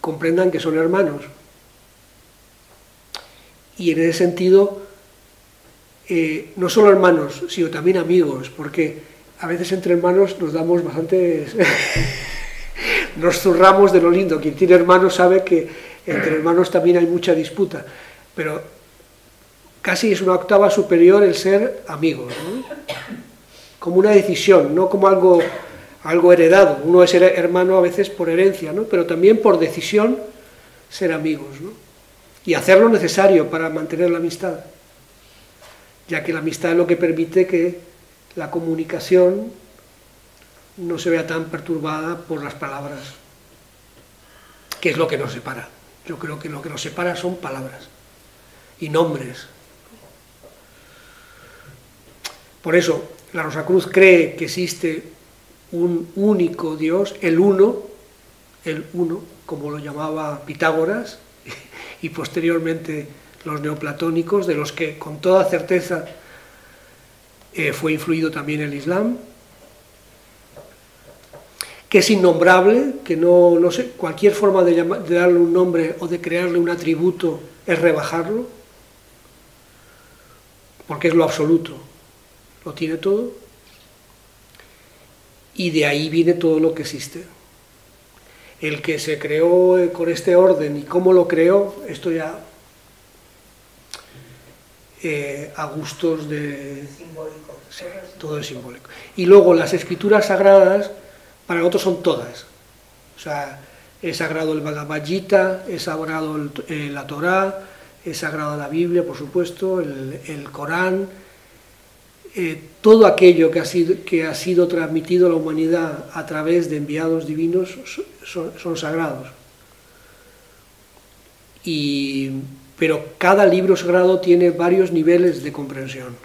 comprendan que son hermanos. Y en ese sentido, no solo hermanos, sino también amigos, porque a veces entre hermanos nos damos bastantes... nos zurramos de lo lindo. Quien tiene hermanos sabe que entre hermanos también hay mucha disputa, pero casi es una octava superior el ser amigos, ¿no? Como una decisión, no como algo heredado. Uno es hermano a veces por herencia, ¿no? Pero también por decisión ser amigos, ¿no? Y hacer lo necesario para mantener la amistad, ya que la amistad es lo que permite que la comunicación no se vea tan perturbada por las palabras, que es lo que nos separa. Yo creo que lo que nos separa son palabras y nombres. Por eso, la Rosacruz cree que existe un único Dios, el uno, como lo llamaba Pitágoras, y posteriormente los neoplatónicos, de los que con toda certeza fue influido también el Islam, que es innombrable, que no sé, cualquier forma de darle un nombre o de crearle un atributo es rebajarlo, porque es lo absoluto, lo tiene todo, y de ahí viene todo lo que existe. El que se creó con este orden y cómo lo creó, esto ya a gustos de... Simbólico. Sí, todo es simbólico. Y luego las escrituras sagradas, para nosotros son todas. O sea, es sagrado el Bhagavad Gita, es sagrado la Torá, es sagrado la Biblia, por supuesto, el Corán, todo aquello que ha sido transmitido a la humanidad a través de enviados divinos son sagrados. Pero cada libro sagrado tiene varios niveles de comprensión.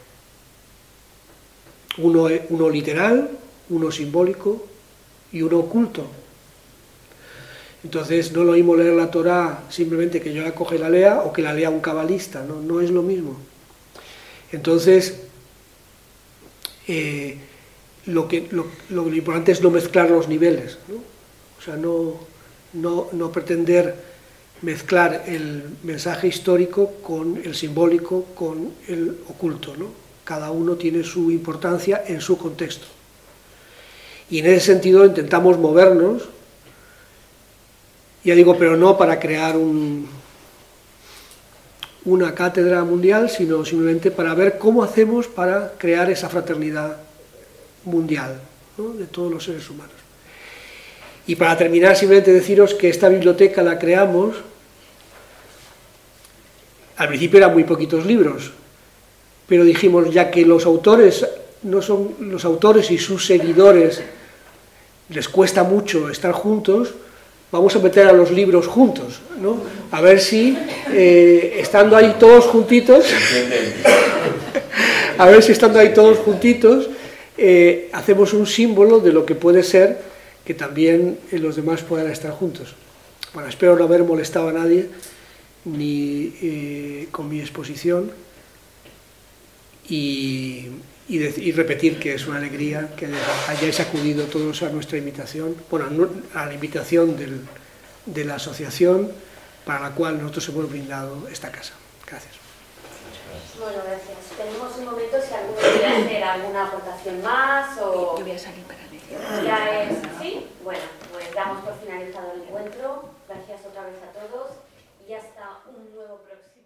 Uno literal, uno simbólico y uno oculto. Entonces no es lo mismo leer la Torá simplemente que yo la coge y la lea, o que la lea un cabalista, no es lo mismo. Entonces lo importante es no mezclar los niveles, ¿no? O sea, no pretender mezclar el mensaje histórico con el simbólico, con el oculto, ¿no? Cada uno tiene su importancia en su contexto. Y en ese sentido intentamos movernos, ya digo, pero no para crear una cátedra mundial, sino simplemente para ver cómo hacemos para crear esa fraternidad mundial, ¿no? De todos los seres humanos. Y para terminar, simplemente deciros que esta biblioteca la creamos, al principio eran muy poquitos libros, pero dijimos, ya que los autores y sus seguidores les cuesta mucho estar juntos, vamos a meter a los libros juntos, ¿no? A ver si, estando ahí todos juntitos, hacemos un símbolo de lo que puede ser que también los demás puedan estar juntos. Bueno, espero no haber molestado a nadie, ni con mi exposición, y repetir que es una alegría que hayáis acudido todos a nuestra invitación, bueno, a la invitación de la asociación para la cual nosotros hemos brindado esta casa. Gracias. Bueno, gracias. Tenemos un momento si alguno quiere hacer alguna aportación más o... Yo voy a salir para leer. Ya es... ¿Sí? Bueno, pues damos por finalizado el encuentro. Gracias otra vez a todos y hasta un nuevo próximo.